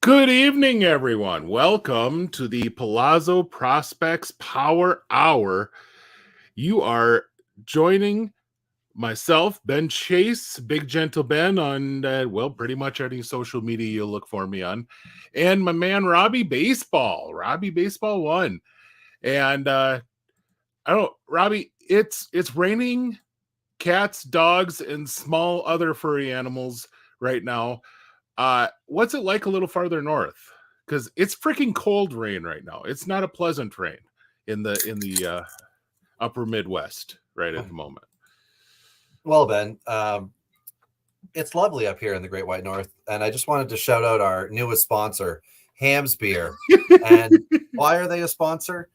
Good evening, everyone. Welcome to the Palazzo Prospects Power Hour. You are joining myself, Ben Chase, Big Gentle Ben, on, pretty much any social media you'll look for me on, and my man, Robbie Baseball, Robbie Baseball 1. And Robbie, it's raining cats, dogs, and small other furry animals right now. What's it like a little farther north? Because it's freaking cold rain right now. It's not a pleasant rain in the upper Midwest right at the moment. Well, Ben, it's lovely up here in the Great White North, and I just wanted to shout out our newest sponsor, Ham's Beer. And why are they a sponsor?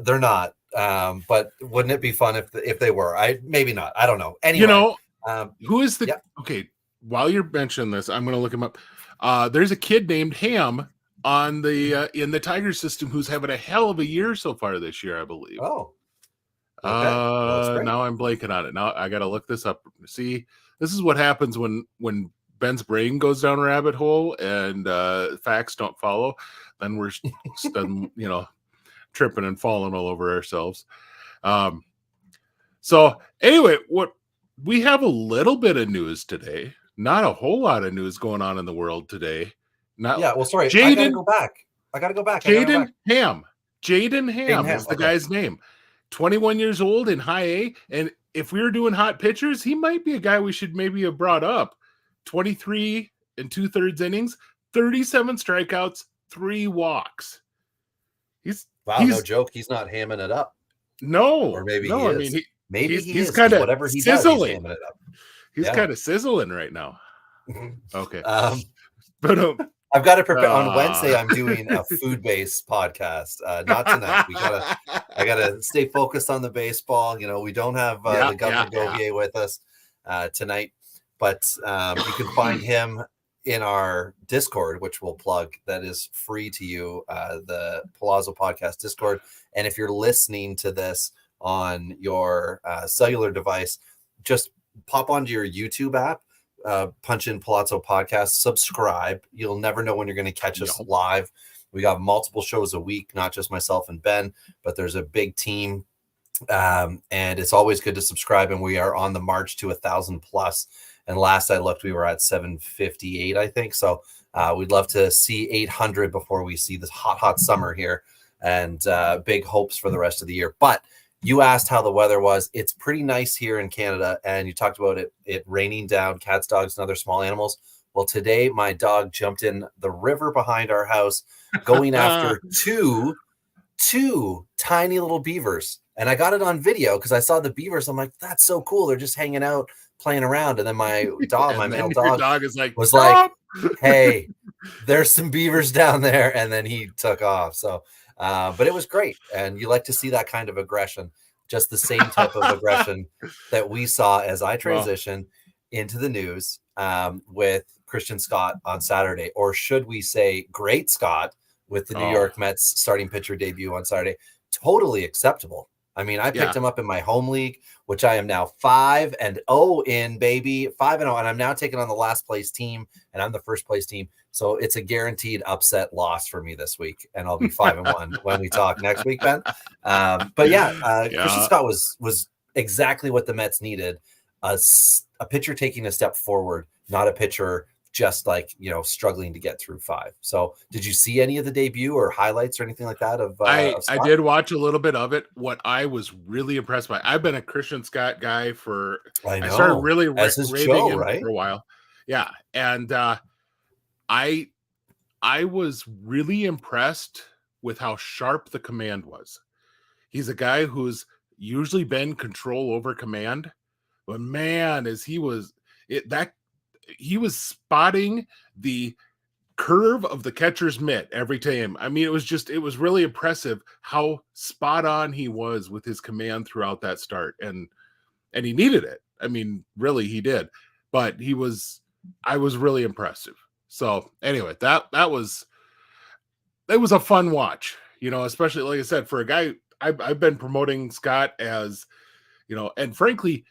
They're not, but wouldn't it be fun if they were? Maybe not. I don't know. Anyway, who is the okay? While you're mentioning this, I'm going to look him up. There's a kid named Ham on the in the Tiger system who's having a hell of a year so far this year, I believe. Oh, okay. Now I'm blanking on it. Now I got to look this up. See, this is what happens when Ben's brain goes down a rabbit hole and facts don't follow. Then we're tripping and falling all over ourselves. So anyway, what we have a little bit of news today. Not a whole lot of news going on in the world today. Sorry. I gotta go back. Jaden Ham. Jaden Ham is the guy's name. 21 years old in high A. And if we were doing hot pitchers, he might be a guy we should maybe have brought up. 23 and 2/3 innings, 37 strikeouts, 3 walks. No joke. He's not hamming it up. No. Or maybe he is. I mean, he's kind of whatever he sizzling. Does, he's hamming it up. He's kind of sizzling right now. Okay. But I've got to prepare. On Wednesday, I'm doing a food-based podcast. Not tonight. I gotta stay focused on the baseball. We don't have the Governor Govier with us tonight, but you can find him in our Discord, which we'll plug. That is free to you, the Palazzo Podcast Discord. And if you're listening to this on your cellular device, just pop onto your YouTube app, punch in Palazzo Podcast, subscribe. You'll never know when you're going to catch us live. We got multiple shows a week, not just myself and Ben, but there's a big team. And it's always good to subscribe. And we are on the march to 1,000 plus. And last I looked, we were at 758, I think. So we'd love to see 800 before we see this hot summer here, and big hopes for the rest of the year. But you asked how the weather was. It's pretty nice here in Canada, and you talked about it raining down cats, dogs, and other small animals. Well, today my dog jumped in the river behind our house, going after two tiny little beavers. And I got it on video because I saw the beavers. I'm like, that's so cool. They're just hanging out, playing around. And then my dog, my male dog was like, hey, there's some beavers down there. And then he took off. So but it was great. And you like to see that kind of aggression, just the same type of aggression that we saw as I transitioned into the news with Christian Scott on Saturday, or should we say Great Scott with the New York Mets starting pitcher debut on Saturday. Totally acceptable. I mean, I picked him up in my home league, which I am now 5-0 in, baby. 5-0, and I'm now taking on the last place team, and I'm the first place team. So it's a guaranteed upset loss for me this week, and I'll be 5-1 when we talk next week, Ben. Christian Scott was exactly what the Mets needed. A pitcher taking a step forward, not a pitcher just struggling to get through 5. So did you see any of the debut or highlights or anything like that of I did watch a little bit of it. What I was really impressed by, I've been a Christian Scott guy I started really raving him for a while. Yeah. And I was really impressed with how sharp the command was. He's a guy who's usually been control over command, but man, he was spotting the curve of the catcher's mitt every time. I mean, it was really impressive how spot on he was with his command throughout that start. And he needed it. I mean, really he did, but I was really impressive. So anyway, it was a fun watch, especially like I said, for a guy, I've been promoting Scott as, and frankly,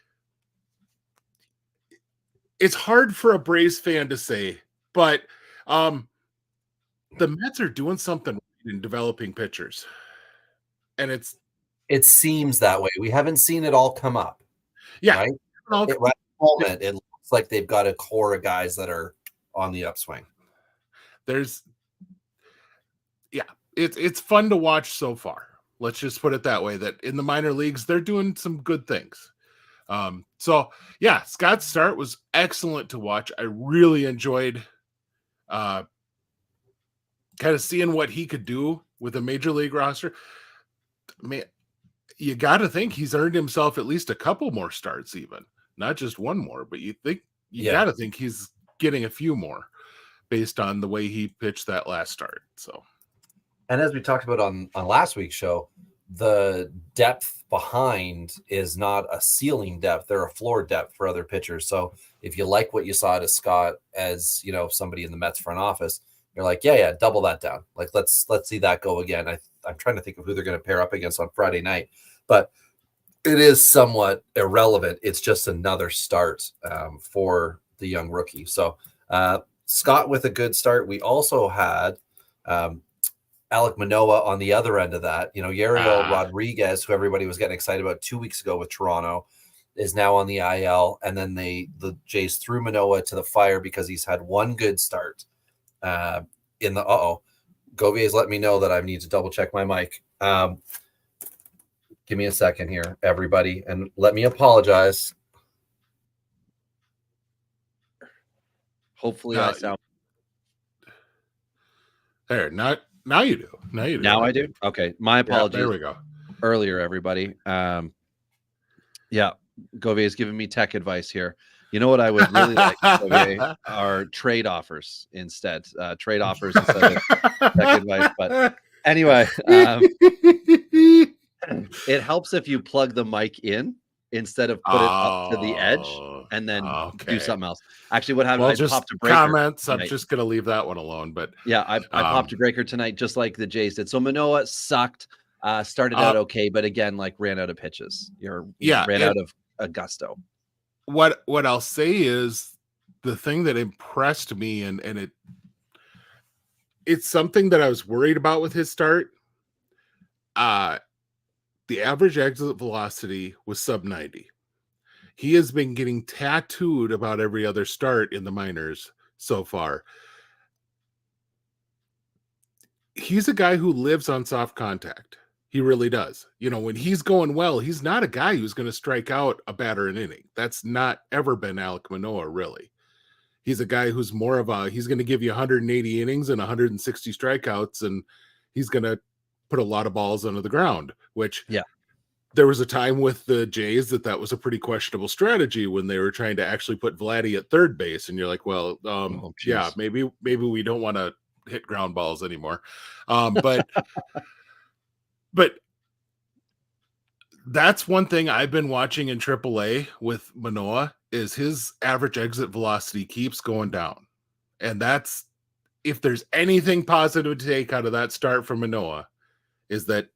it's hard for a Braves fan to say, but the Mets are doing something in developing pitchers, and it seems that way. We haven't seen it all come up, right? Right at the moment, it looks like they've got a core of guys that are on the upswing. It's fun to watch so far. Let's just put it that way, that in the minor leagues, they're doing some good things. So yeah, Scott's start was excellent to watch. I really enjoyed kind of seeing what he could do with a major league roster. I mean, you got to think he's earned himself at least a couple more starts, even not just one more, but you got to think he's getting a few more based on the way he pitched that last start. So, and as we talked about on last week's show, the depth behind is not a ceiling depth; they're a floor depth for other pitchers. So, if you like what you saw to Scott as somebody in the Mets front office, you're like, yeah, double that down. Like let's see that go again. I'm trying to think of who they're going to pair up against on Friday night, but it is somewhat irrelevant. It's just another start for the young rookie. So Scott with a good start. We also had Alek Manoah on the other end of that. Yariel Rodriguez, who everybody was getting excited about 2 weeks ago with Toronto, is now on the IL. And then the Jays threw Manoah to the fire because he's had one good start in the Govier's let me know that I need to double check my mic. Give me a second here, everybody, and let me apologize. Hopefully I sound there. Now you do. Now I do. Okay, my apologies. There we go. Earlier, everybody. Govier's giving me tech advice here. You know what I would really like are trade offers instead. Trade offers instead of tech advice. But anyway, it helps if you plug the mic in instead of put it up to the edge and then do something else. Actually, what happened? I popped a breaker. Comments. Tonight. I'm just going to leave that one alone. But yeah, I popped a breaker tonight, just like the Jays did. So Manoah sucked. Started out okay, but again, ring out of pitches. Ran out of gusto. What I'll say is the thing that impressed me, and it's something that I was worried about with his start. The average exit velocity was sub 90. He has been getting tattooed about every other start in the minors so far. He's a guy who lives on soft contact. He really does. When he's going well, he's not a guy who's going to strike out a batter an inning. That's not ever been Alek Manoah, really. He's a guy who's more of he's going to give you 180 innings and 160 strikeouts, and he's going to put a lot of balls under the ground, which there was a time with the Jays that was a pretty questionable strategy when they were trying to actually put Vladdy at third base. And you're like, well, maybe we don't want to hit ground balls anymore. But that's one thing I've been watching in AAA with Manoah is his average exit velocity keeps going down. And that's, if there's anything positive to take out of that start from Manoah, is that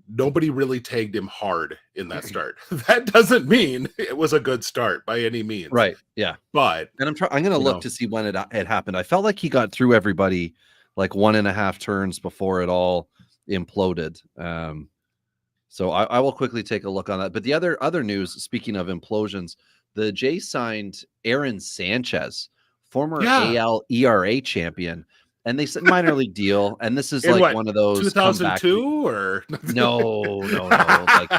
nobody really tagged him hard in that start. That doesn't mean it was a good start by any means. Right. Yeah. But I'm going to look to see when it happened. I felt like he got through everybody 1.5 turns before it all imploded. So I will quickly take a look on that. But the other news, speaking of implosions, the Jays signed Aaron Sanchez, former AL ERA champion, and they said minor league deal. And this is one of those 2002 or no.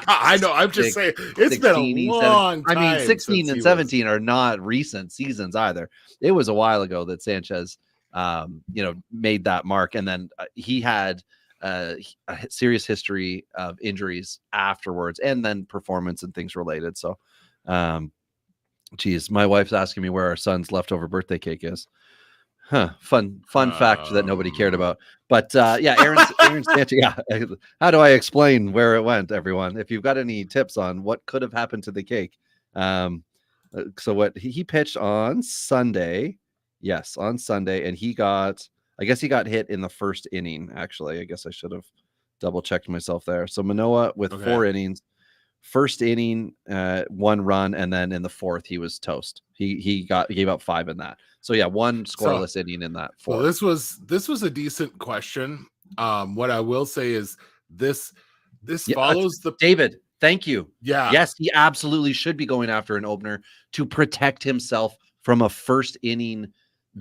I know. I'm just saying it's been a long time. I mean, 16 and 17 are not recent seasons either. It was a while ago that Sanchez, made that mark, and then he had a serious history of injuries afterwards, and then performance and things related. So, my wife's asking me where our son's leftover birthday cake is. Fun fact that nobody cared about. But Aaron Sanchez. Yeah, how do I explain where it went, everyone? If you've got any tips on what could have happened to the cake, so what he pitched on Sunday. Yes, on Sunday, and I guess he got hit in the first inning, actually. I guess I should have double-checked myself there. So Manoah with 4 innings, first inning, 1 run, and then in the 4th he was toast. He gave up 5 in that. So yeah, 1 scoreless inning in that 4th. So this was a decent question. What I will say is this follows the David. Thank you. Yeah. Yes, he absolutely should be going after an opener to protect himself from a first inning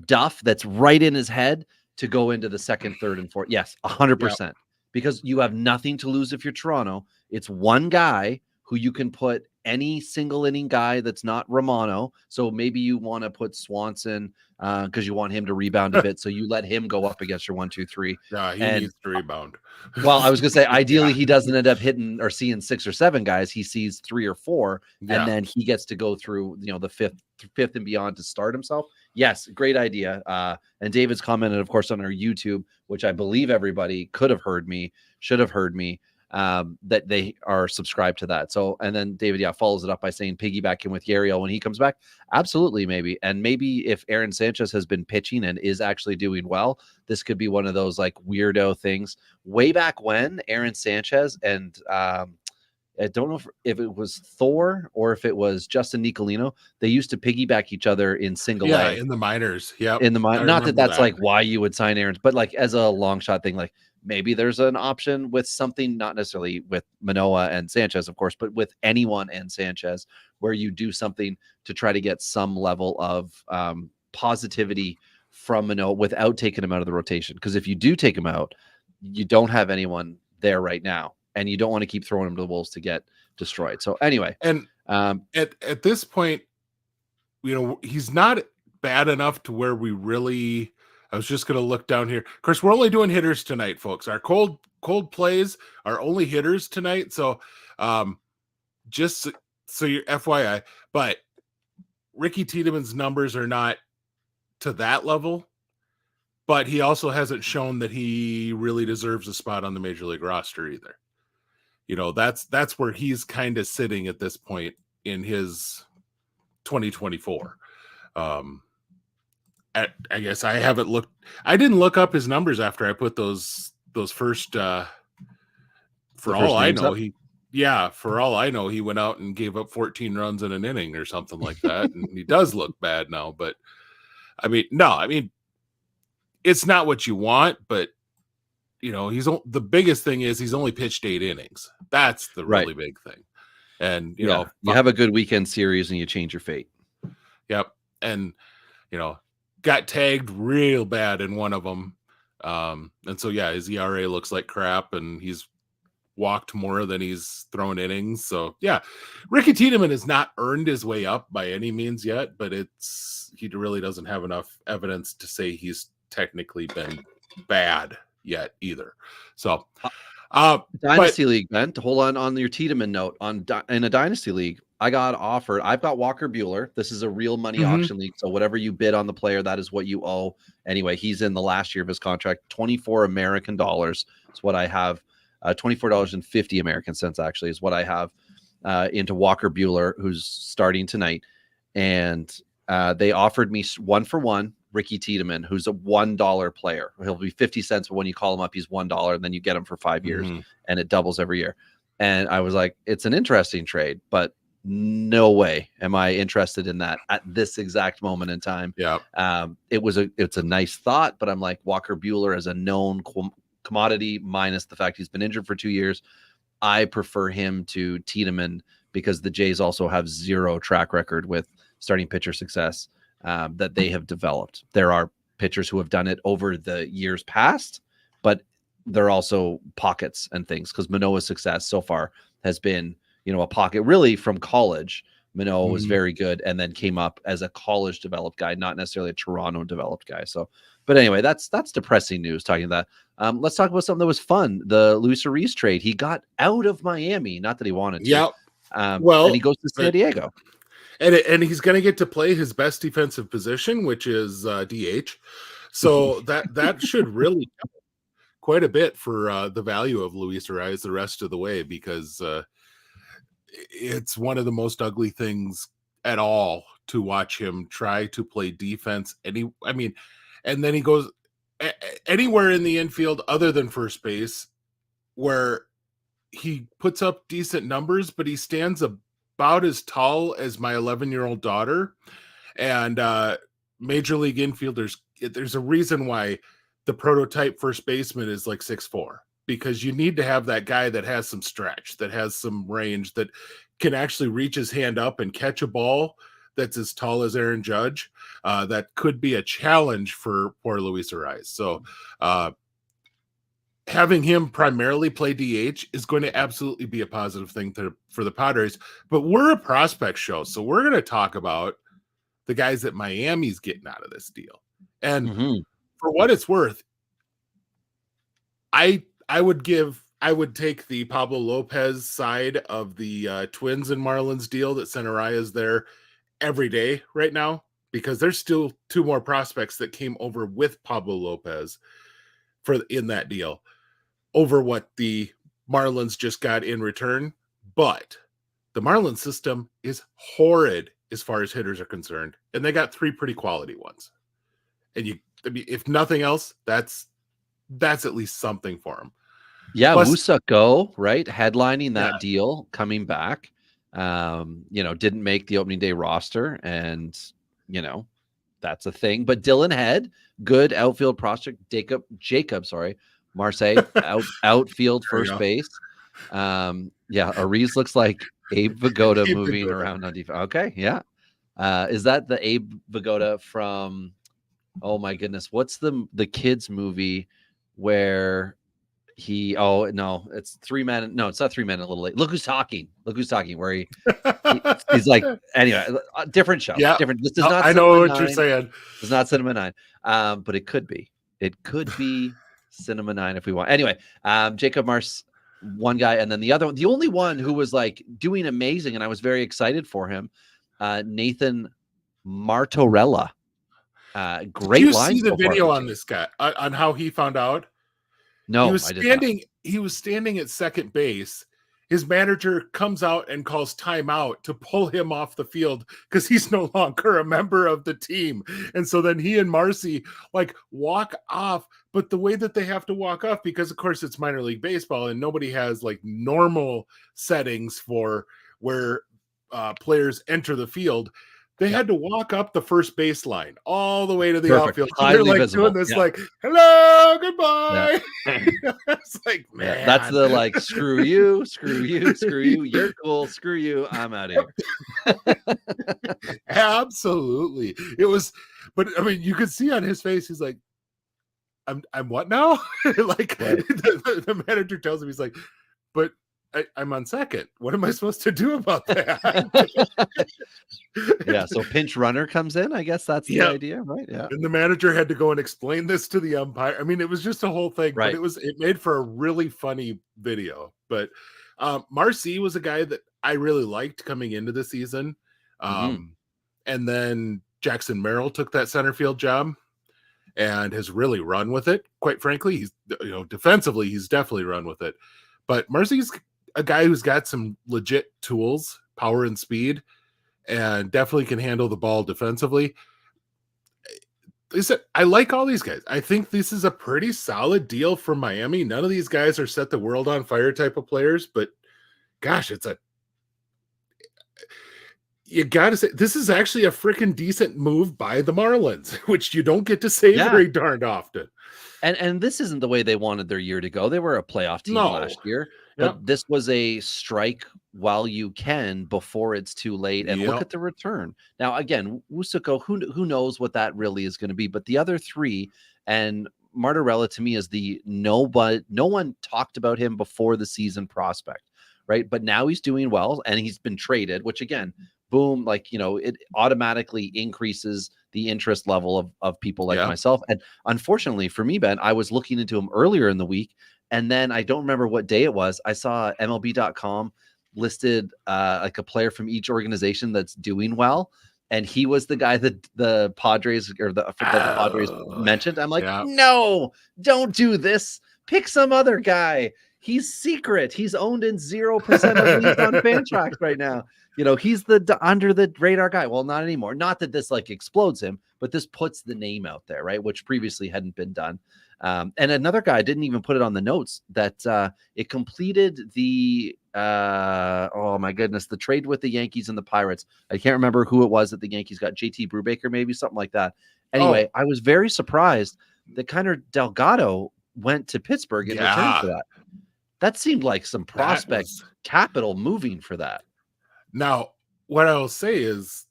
duff that's right in his head to go into the 2nd, 3rd, and 4th. Yes, 100%. Yep. Because you have nothing to lose if you're Toronto. It's one guy who you can put any single inning guy that's not Romano. So maybe you want to put Swanson because you want him to rebound a bit. So you let him go up against your 1, 2, 3. Yeah, he needs to rebound. Well, I was going to say, ideally, he doesn't end up hitting or seeing 6 or 7 guys. He sees 3 or 4, and then he gets to go through, the fifth and beyond to start himself. Yes, great idea. And David's commented, of course, on our YouTube, which I believe everybody could have heard me, should have heard me, that they are subscribed to that. So, and then David, follows it up by saying piggybacking with Yariel when he comes back. Absolutely, maybe. And maybe if Aaron Sanchez has been pitching and is actually doing well, this could be one of those like weirdo things. Way back when Aaron Sanchez and I don't know if it was Thor or if it was Justin Nicolino, they used to piggyback each other in single A. In the minors. Yeah. In the minors. Not that that's like why you would sign Aaron's, but like as a long shot thing, like maybe there's an option with something, not necessarily with Manoah and Sanchez, of course, but with anyone and Sanchez, where you do something to try to get some level of positivity from Manoah without taking him out of the rotation. Because if you do take him out, you don't have anyone there right now. And you don't want to keep throwing him to the wolves to get destroyed. So anyway, and at this point, he's not bad enough to where we really. I was just going to look down here. Of course, we're only doing hitters tonight, folks. Our cold plays are only hitters tonight. So, just so you're FYI, but Ricky Tiedemann's numbers are not to that level. But he also hasn't shown that he really deserves a spot on the major league roster either. That's where he's kind of sitting at this point in his 2024. I guess I haven't looked. I didn't look up his numbers after I put those first. For all I know, he went out and gave up 14 runs in an inning or something like that, and he does look bad now. But it's not what you want, but. The biggest thing is he's only pitched 8 innings. That's the really big thing. And, you have a good weekend series and you change your fate. Yep. And, got tagged real bad in one of them. And so, his ERA looks like crap and he's walked more than he's thrown innings. So, Ricky Tiedemann has not earned his way up by any means yet, but he really doesn't have enough evidence to say he's technically been bad yet either. So dynasty league, Ben, to hold on your Tiedemann note in a dynasty league, I've got Walker Buehler. This is a real money auction league. So whatever you bid on the player, that is what you owe. Anyway, he's in the last year of his contract. 24 American dollars is what I have. $24.50 American cents actually is what I have into Walker Buehler, who's starting tonight. And they offered me 1-for-1 Ricky Tiedemann, who's a $1 player. He'll be 50 cents, but when you call him up, he's $1, and then you get him for 5 years, and it doubles every year. And I was like, it's an interesting trade, but no way am I interested in that at this exact moment in time. Yeah. It's a nice thought, but I'm like, Walker Buehler as a known commodity minus the fact he's been injured for 2 years. I prefer him to Tiedemann because the Jays also have 0 track record with starting pitcher success. That they have developed. There are pitchers who have done it over the years past, but there are also pockets and things because Manoah's success so far has been, a pocket really from college. Manoah was very good and then came up as a college developed guy, not necessarily a Toronto developed guy. So, but anyway, that's depressing news talking about that. Let's talk about something that was fun. The Luis Ariz trade. He got out of Miami, not that he wanted to. Yeah. And he goes to San Diego. And he's going to get to play his best defensive position, which is DH. So that should really help quite a bit for the value of Luis Ariz the rest of the way, because it's one of the most ugly things at all to watch him try to play defense. And then he goes anywhere in the infield other than first base, where he puts up decent numbers, but he stands about as tall as my 11-year-old daughter. And major league infielders, there's a reason why the prototype first baseman is like 6'4", because you need to have that guy that has some stretch, that has some range, that can actually reach his hand up and catch a ball that's as tall as Aaron Judge. That could be a challenge for poor Luis Ariz. So having him primarily play DH is going to absolutely be a positive thing for the Padres. But we're a prospect show, so we're going to talk about the guys that Miami's getting out of this deal. And for what it's worth, I would take the Pablo Lopez side of the Twins and Marlins deal that sent Arias there every day right now, because there's still 2 more prospects that came over with Pablo Lopez in that deal over what the Marlins just got in return. But the Marlins system is horrid as far as hitters are concerned, and they got 3 pretty quality ones. And if nothing else, that's at least something for them. Yeah, Wusa Go, right? Headlining that deal, coming back. Didn't make the opening day roster, and that's a thing. But Dylan Head, good outfield prospect. Jacob, Marseille, outfield first base. Ariz looks like Abe Vigoda moving around on defense. Okay, yeah. Is that the Abe Vigoda from? Oh my goodness, what's the kids movie where he? Oh no, it's 3 Men. No, it's not 3 Men. A Little Late. Look Who's Talking. Where he's like. Anyway, different show. Yeah, different. This does not. I know what you're saying. It's not Cinema 9, but it could be. It could be Cinema 9 if we want. Anyway, Jacob Mars, one guy, and then the other one, the only one who was like doing amazing, and I was very excited for him, Nathan Martorella. Great. Did you line see the video on this guy on how he found out? No, he was standing at second base. His manager comes out and calls timeout to pull him off the field because he's no longer a member of the team. And so then he and Marcy walk off, but the way that they have to walk off, because of course it's minor league baseball and nobody has normal settings for where players enter the field. They had to walk up the first baseline all the way to the outfield. They're doing this hello, goodbye. Yeah. It's man. That's the screw you, you're cool, screw you, I'm out of here. Absolutely. It was, but I mean, you could see on his face, he's like, I'm what now? The manager tells him, he's like, but I'm on second. What am I supposed to do about that? Yeah, so pinch runner comes in. I guess that's the idea, right? Yeah. And the manager had to go and explain this to the umpire. I mean, it was just a whole thing, right. But it made for a really funny video. But Marcy was a guy that I really liked coming into the season. And then Jackson Merrill took that center field job and has really run with it. Quite frankly, he's defensively, he's definitely run with it. But Marcy's a guy who's got some legit tools, power and speed, and definitely can handle the ball defensively. I like all these guys. I think this is a pretty solid deal for Miami. None of these guys are set the world on fire type of players, but gosh, you got to say, this is actually a freaking decent move by the Marlins, which you don't get to say very darned often. And this isn't the way they wanted their year to go. They were a playoff team last year, but this was a strike while you can before it's too late. And look at the return. Now, again, Wusuko, who knows what that really is going to be, but the other 3, and Martorella to me is the no one talked about him before the season prospect, right? But now he's doing well and he's been traded, which again, boom, it automatically increases the interest level of people like myself. And unfortunately for me, Ben, I was looking into him earlier in the week, and then I don't remember what day it was. I saw MLB.com listed a player from each organization that's doing well, and he was the guy that the Padres Padres mentioned. I'm like, no, don't do this. Pick some other guy. He's secret. He's owned in 0% of leagues on Fantrax right now. he's the under the radar guy. Well, not anymore. Not that this like explodes him, but this puts the name out there, right? Which previously hadn't been done. And another guy didn't even put it on the notes that it completed the oh my goodness, the trade with the Yankees and the Pirates. I can't remember who it was that the Yankees got. JT Brubaker, maybe something like that. Anyway, I was very surprised that Kiner Delgado went to Pittsburgh in return for that. That seemed like some prospect capital moving for that. Now, what I will say is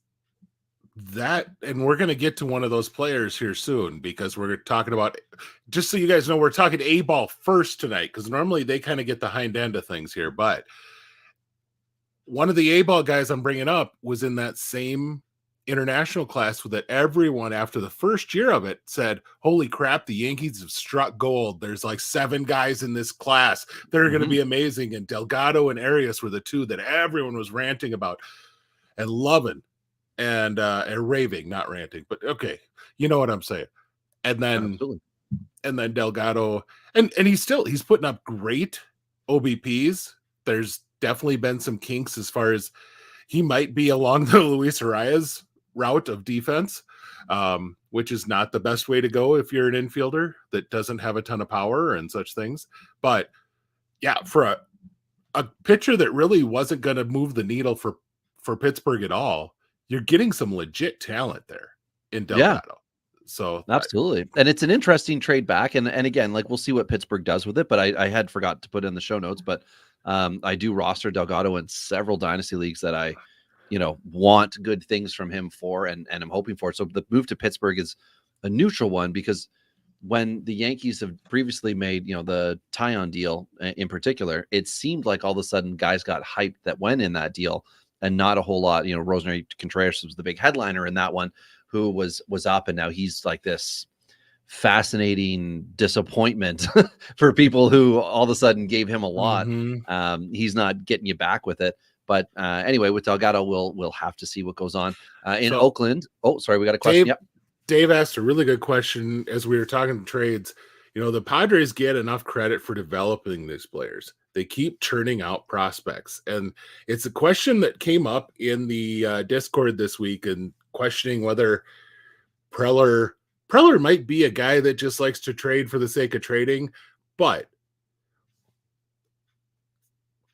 that, and we're going to get to one of those players here soon, because we're talking about, just so you guys know, we're talking A-ball first tonight, because normally they kind of get the hind end of things here. But one of the A-ball guys I'm bringing up was in that same international class that everyone after the first year of it said, holy crap, the Yankees have struck gold. There's like 7 guys in this class that are going to be amazing. And Delgado and Arias were the 2 that everyone was ranting about and loving and raving, not ranting, but okay. You know what I'm saying? And then, and then Delgado, and he's putting up great OBPs. There's definitely been some kinks as far as he might be along the Luis Arias route of defense, which is not the best way to go if you're an infielder that doesn't have a ton of power and such things. But yeah, for a pitcher that really wasn't going to move the needle for Pittsburgh at all, you're getting some legit talent there in Delgado. Yeah. So absolutely. And it's an interesting trade back. And again, like, we'll see what Pittsburgh does with it, but I had forgot to put in the show notes, but I do roster Delgado in several dynasty leagues that I, want good things from him for, and I'm hoping for. So the move to Pittsburgh is a neutral one, because when the Yankees have previously made, the Taillon deal in particular, it seemed like all of a sudden guys got hyped that went in that deal, and not a whole lot. Rosemary Contreras was the big headliner in that one, who was up, and now he's like this fascinating disappointment for people who all of a sudden gave him a lot. He's not getting you back with it. But anyway, with Delgado, we'll have to see what goes on in Oakland. Oh, sorry, we got a question. Dave asked a really good question as we were talking trades. The Padres get enough credit for developing these players. They keep churning out prospects. And it's a question that came up in the Discord this week, and questioning whether Preller might be a guy that just likes to trade for the sake of trading. But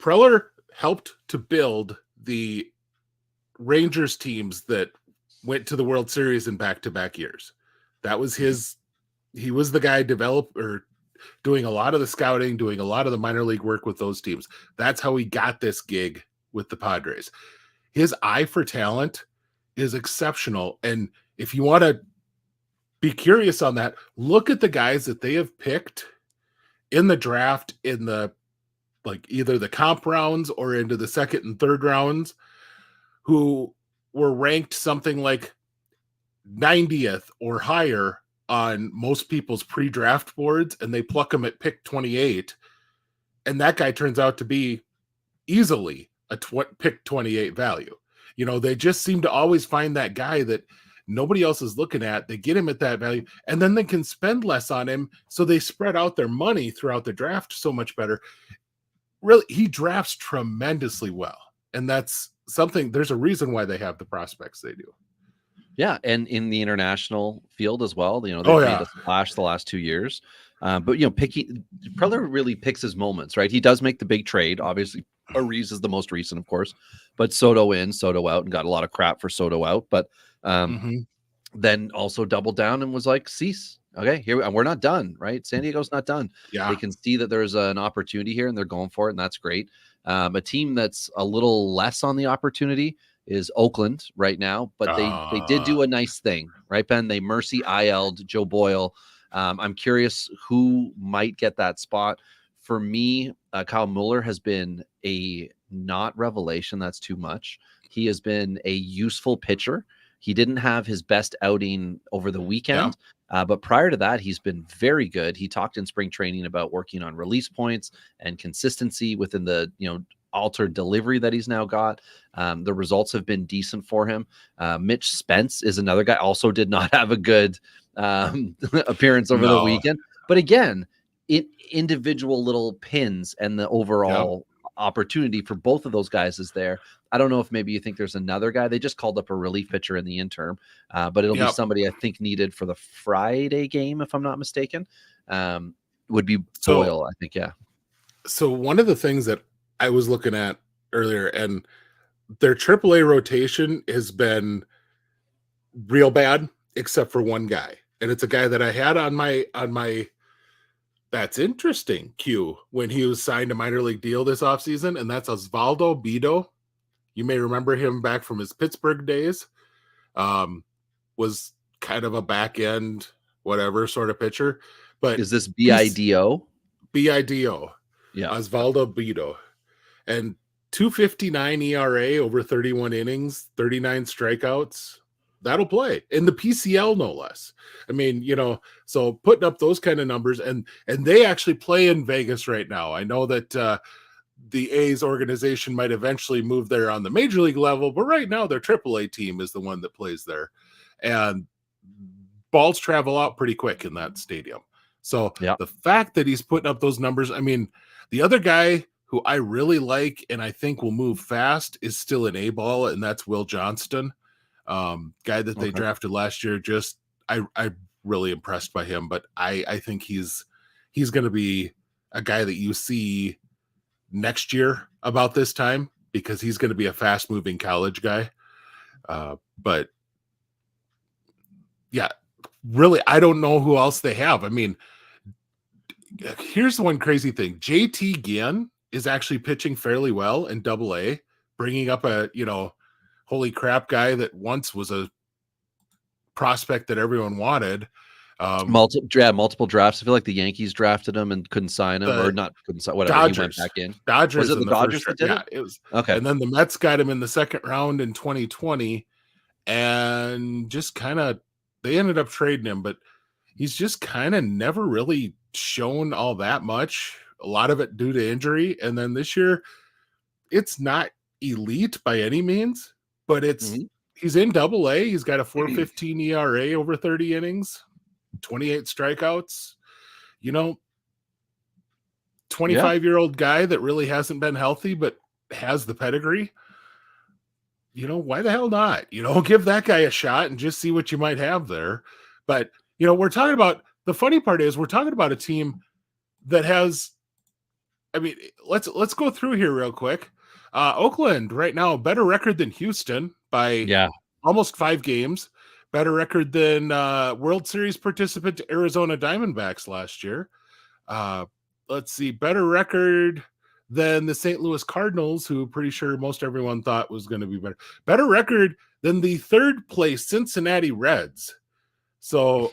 Preller helped to build the Rangers teams that went to the World Series in back-to-back years. That was he was the guy doing a lot of the scouting, doing a lot of the minor league work with those teams. That's how he got this gig with the Padres. His eye for talent is exceptional. And if you want to be curious on that, look at the guys that they have picked in the draft, in the either the comp rounds or into the second and third rounds, who were ranked something like 90th or higher on most people's pre-draft boards, and they pluck him at pick 28, and that guy turns out to be easily a pick 28 value. They just seem to always find that guy that nobody else is looking at. They get him at that value, and then they can spend less on him, so they spread out their money throughout the draft so much better. Really, he drafts tremendously well, and that's something. There's a reason why they have the prospects they do. Yeah, and in the international field as well, they've made a splash the last 2 years. But Preller really picks his moments, right? He does make the big trade. Obviously, Ariz is the most recent, of course, but Soto in, Soto out, and got a lot of crap for Soto out. But then also doubled down and was like, cease. Okay, we're not done, right? San Diego's not done. Yeah, they can see that there's an opportunity here, and they're going for it, and that's great. A team that's a little less on the opportunity is Oakland right now, but they did do a nice thing, right, Ben? They mercy IL'd Joe Boyle. I'm curious who might get that spot. For me, Kyle Mueller has been a not revelation. That's too much. He has been a useful pitcher. He didn't have his best outing over the weekend, but prior to that, he's been very good. He talked in spring training about working on release points and consistency within the altered delivery that he's now got. The results have been decent for him. Mitch Spence is another guy. Also did not have a good appearance over the weekend. But again, individual little pins and the overall opportunity for both of those guys is there. I don't know if maybe you think there's another guy. They just called up a relief pitcher in the interim, but it'll be somebody I think needed for the Friday game, if I'm not mistaken. Would be Boyle, I think. Yeah. So one of the things that I was looking at earlier, and their AAA rotation has been real bad, except for one guy, and it's a guy that I had on my that's interesting queue when he was signed a minor league deal this offseason, and that's Osvaldo Bido. You may remember him back from his Pittsburgh days. Was kind of a back end, whatever sort of pitcher. But is this BIDO? BIDO. Yeah. Osvaldo Bido. And 2.59 ERA over 31 innings, 39 strikeouts. That'll play in the PCL, no less. I mean, you know, so putting up those kind of numbers, and they actually play in Vegas right now. I know that the A's organization might eventually move there on the major league level, but right now their AAA team is the one that plays there, and balls travel out pretty quick in that stadium. So the fact that he's putting up those numbers, I mean, the other guy who I really like and I think will move fast is still an A-ball, and that's Will Johnston. Guy that they drafted last year. Just I really impressed by him, but I think he's going to be a guy that you see next year about this time, because he's going to be a fast moving college guy. But yeah, really, I don't know who else they have. I mean, here's the one crazy thing. JT Ginn is actually pitching fairly well in Double-A, bringing up a, you know, holy crap guy that once was a prospect that everyone wanted. Multiple drafts. I feel like the Yankees drafted him and couldn't sign him, or not couldn't sign. Whatever. Dodgers. He went back in. Dodgers. Was it the Dodgers that did it? It was okay. And then the Mets got him in the second round in 2020, and just kind of they ended up trading him, but he's just kind of never really shown all that much. A lot of it due to injury, and then this year, it's not elite by any means. But it's he's in Double-A. He's got a 4.15 ERA over 30 innings, 28 strikeouts. You know, 25-year-old guy that really hasn't been healthy, but has the pedigree. You know, why the hell not? You know, give that guy a shot and just see what you might have there. But, you know, we're talking about, the funny part is we're talking about a team that has, I mean, let's go through here real quick. Oakland right now, a better record than Houston by almost 5 games. Better record than World Series participant Arizona Diamondbacks last year. Let's see, better record than the St. Louis Cardinals, who pretty sure most everyone thought was going to be better. Better record than the 3rd place Cincinnati Reds. So,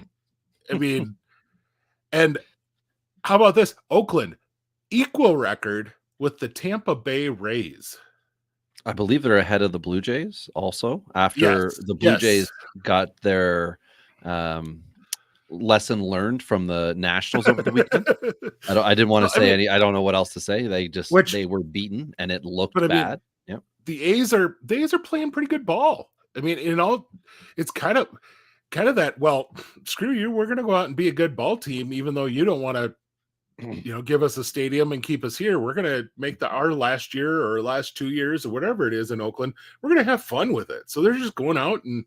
I mean, and how about this? Oakland, equal record with the Tampa Bay Rays. I believe they're ahead of the Blue Jays also, after the Blue Jays got their lesson learned from the Nationals over the weekend. I didn't want to say any. I don't know what else to say. They just they were beaten and it looked bad. Yeah, the A's are playing pretty good ball. I mean, it's kind of that. Well, screw you. We're going to go out and be a good ball team, even though you don't want to, you know, give us a stadium and keep us here. We're going to make our last year or last 2 years or whatever it is in Oakland. We're going to have fun with it. So they're just going out and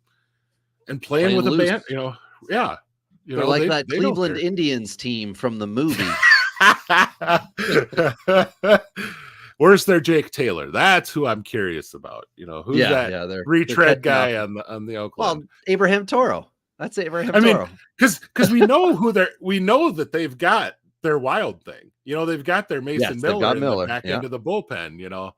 playing with loose. A band, you know. Yeah. You they're like that Cleveland Indians team from the movie. Where's their Jake Taylor? That's who I'm curious about. You know, who's that retread guy on the Oakland? Well, Abraham Toro. That's Abraham Toro. Because we know we know that they've got their wild thing. You know, they've got their Mason Miller in the back end of the bullpen, you know.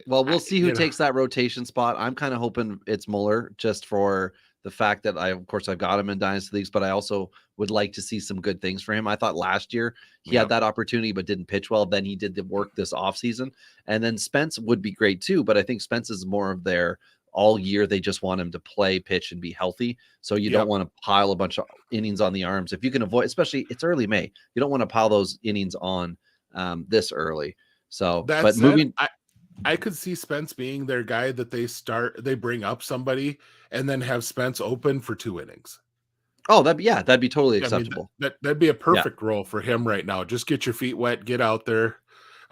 Well, we'll see who takes that rotation spot. I'm kind of hoping it's Muller, just for the fact that I've got him in dynasty leagues, but I also would like to see some good things for him. I thought last year he had that opportunity but didn't pitch well. Then he did the work this offseason. And then Spence would be great too, but I think Spence is more of their all year. They just want him to play, pitch, and be healthy. So you don't want to pile a bunch of innings on the arms. If you can avoid, especially it's early May, you don't want to pile those innings on this early. So, I could see Spence being their guy that they bring up somebody and then have Spence open for 2 innings. Oh, that'd be totally I mean, acceptable. that'd be a perfect role for him right now. Just get your feet wet, get out there.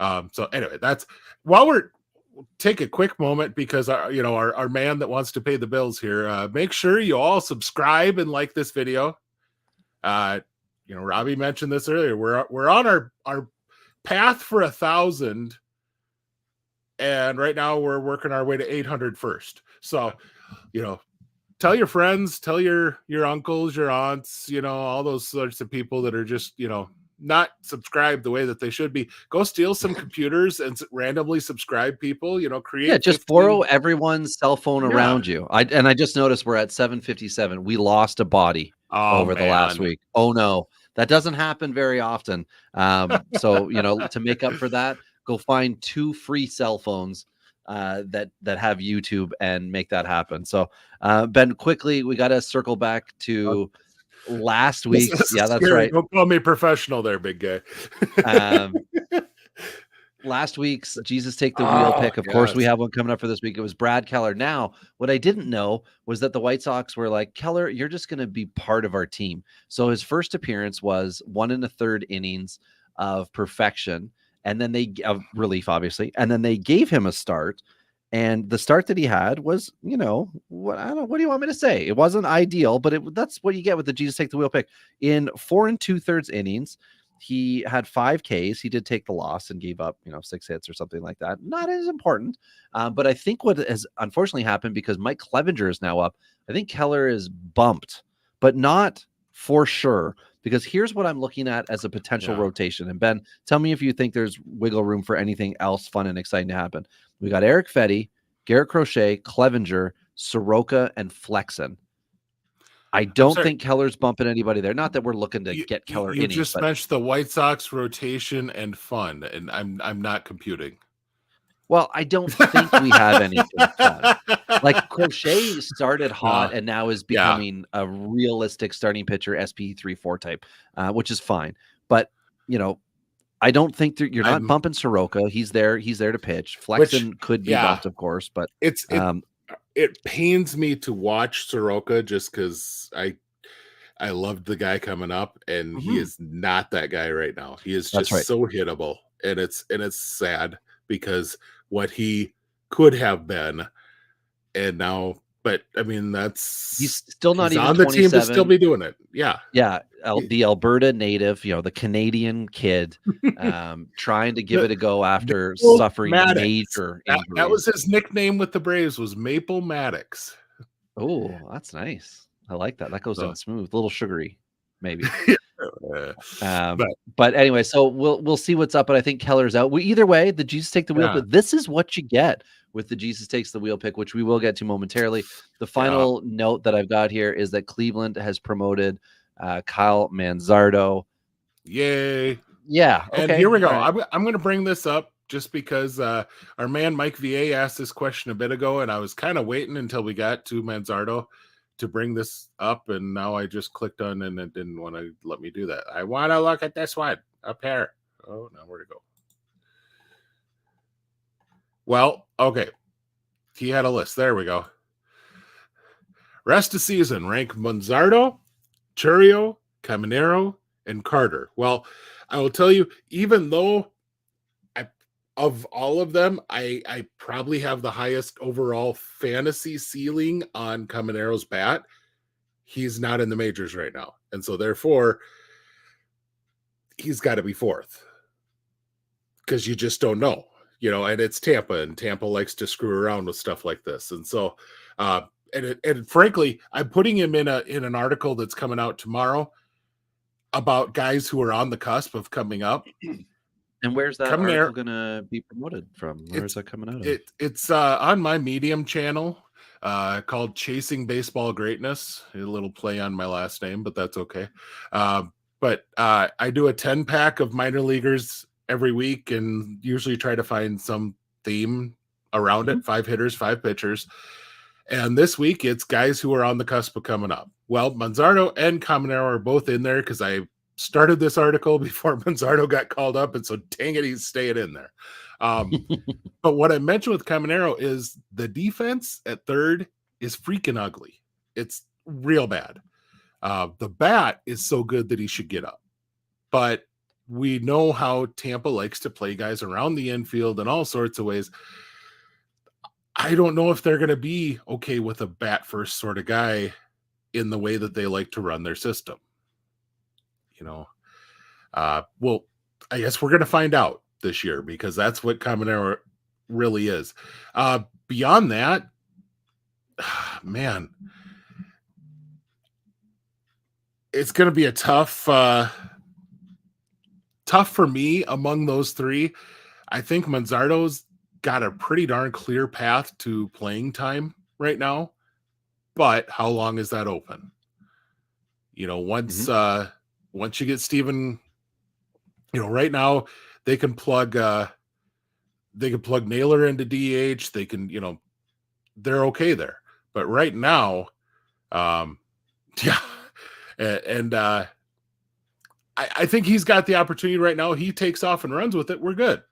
So anyway, that's while we're take a quick moment because our man that wants to pay the bills here. Make sure you all subscribe and like this video. Robbie mentioned this earlier. We're on our path for 1,000, and right now we're working our way to 800 first. So, tell your friends, tell your uncles, your aunts, all those sorts of people that are just, not subscribed the way that they should be. Go steal some computers and randomly subscribe people, create. Just 15... borrow everyone's cell phone around you. I just noticed we're at 7:57. We lost a body over the last week. Oh no, that doesn't happen very often. So, to make up for that, go find 2 free cell phones that have YouTube and make that happen. So, Ben, quickly, we got to circle back to last week. That's scary. Right. Don't call me professional there, big guy. Last week's Jesus Take the Wheel pick. Of course, we have one coming up for this week. It was Brad Keller. Now, what I didn't know was that the White Sox were like, Keller, you're just going to be part of our team. So his first appearance was 1 1/3 innings of perfection, and then of relief, obviously, and then they gave him a start. And the start that he had was, what do you want me to say? It wasn't ideal, but that's what you get with the Jesus Take the Wheel pick. In 4 2/3 innings, he had 5 Ks. He did take the loss and gave up, 6 hits or something like that. Not as important. But I think what has unfortunately happened, because Mike Clevenger is now up, I think Keller is bumped, but not for sure. Because here's what I'm looking at as a potential rotation. And Ben, tell me if you think there's wiggle room for anything else fun and exciting to happen. We got Eric Fetty, Garrett Crochet, Clevenger, Soroka, and Flexen. I don't think Keller's bumping anybody there. Not that we're looking to get Keller in. You just mentioned the White Sox rotation and fun, and I'm not computing. Well, I don't think we have anything fun. Like Crochet started hot and now is becoming a realistic starting pitcher, SP3-4 type, which is fine. But I don't think you're not bumping Soroka. He's there to pitch. Flexen could be bumped, of course, but it pains me to watch Soroka just because I loved the guy coming up, and he is not that guy right now. He is just so hittable, and it's sad because what he could have been, and now. But I mean, he's still not even on the team to still be doing it. Yeah. The Alberta native, the Canadian kid, trying to give it a go after suffering major injuries. That was his nickname with the Braves, was Maple Maddox. Oh, that's nice. I like that. That goes down smooth, a little sugary, maybe. But anyway, so we'll see what's up. But I think Keller's out. Either way, the Jesus Take the Wheel. But this is what you get with the Jesus Takes the Wheel pick, which we will get to momentarily. The final note that I've got here is that Cleveland has promoted Kyle Manzardo. Yay. Yeah. Okay. And here we go. Right. I'm going to bring this up just because our man Mike VA asked this question a bit ago, and I was kind of waiting until we got to Manzardo to bring this up, and now I just clicked on and it didn't want to let me do that. I want to look at this one up here. Oh, now where to go? Well, okay. He had a list. There we go. Rest of season, rank Manzardo, Churio, Caminero, and Carter. Well, I will tell you, even though of all of them, I probably have the highest overall fantasy ceiling on Caminero's bat. He's not in the majors right now. And so therefore, he's got to be 4th. Because you just don't know. And it's Tampa, and Tampa likes to screw around with stuff like this. And so, and frankly, I'm putting him in an article that's coming out tomorrow about guys who are on the cusp of coming up. And where's that article going to be promoted from? Where is that coming out of? It's on my Medium channel called Chasing Baseball Greatness. A little play on my last name, but that's okay. But I do a 10-pack of minor leaguers every week and usually try to find some theme around it. 5 hitters, 5 pitchers. And this week it's guys who are on the cusp of coming up. Well, Manzardo and Caminero are both in there because I started this article before Manzardo got called up. And so dang it, he's staying in there. But what I mentioned with Caminero is the defense at third is freaking ugly. It's real bad. The bat is so good that he should get up. But we know how Tampa likes to play guys around the infield in all sorts of ways. I don't know if they're going to be okay with a bat first sort of guy in the way that they like to run their system. Well, I guess we're going to find out this year because that's what Caminero really is. Beyond that, man, it's going to be a tough for me among those three. I think Manzardo's got a pretty darn clear path to playing time right now, but how long is that open? Once you get Steven, right now they can plug Naylor into DH. They can, they're okay there. But right now, yeah. And I think he's got the opportunity right now. He takes off and runs with it. We're good.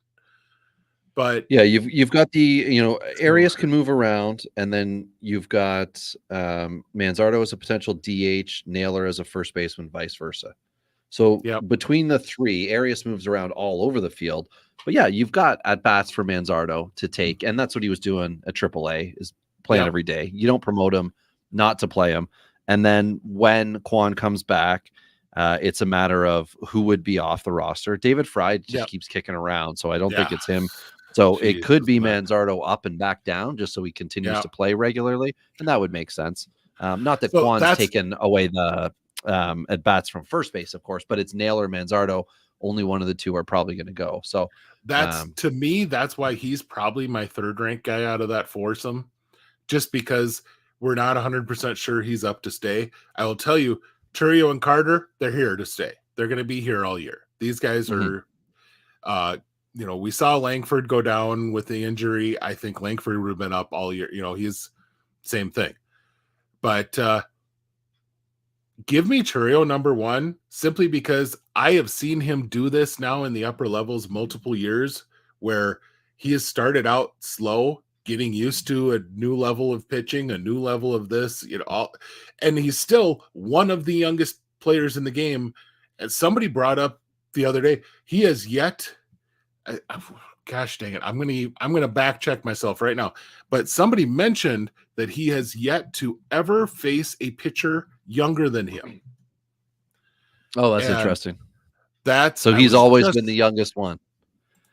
But yeah, you've got the Arias can move around, and then you've got Manzardo as a potential DH, Naylor as a first baseman, vice versa. So between the three, Arias moves around all over the field. But yeah, you've got at bats for Manzardo to take, and that's what he was doing at AAA, is playing every day. You don't promote him not to play him. And then when Kwan comes back, it's a matter of who would be off the roster. David Fry just keeps kicking around, so I don't think it's him. So it could be Manzardo up and back down just so he continues to play regularly, and that would make sense. Not that Kwan's taken away the at bats from first base, of course, but it's Naylor, Manzardo. Only one of the two are probably going to go. So that's to me, that's why he's probably my third ranked guy out of that foursome, just because we're not 100% sure he's up to stay. I will tell you, Chourio and Carter, they're here to stay. They're going to be here all year. These guys are, we saw Langford go down with the injury. I think Langford would have been up all year. He's same thing. But give me Chourio number one, simply because I have seen him do this now in the upper levels multiple years, where he has started out slow, getting used to a new level of pitching, a new level of this, and he's still one of the youngest players in the game. And somebody brought up the other day, he has yet, gosh dang it, I'm gonna back check myself right now, but somebody mentioned that he has yet to ever face a pitcher younger than him. Oh, that's interesting. So he's always been the youngest one.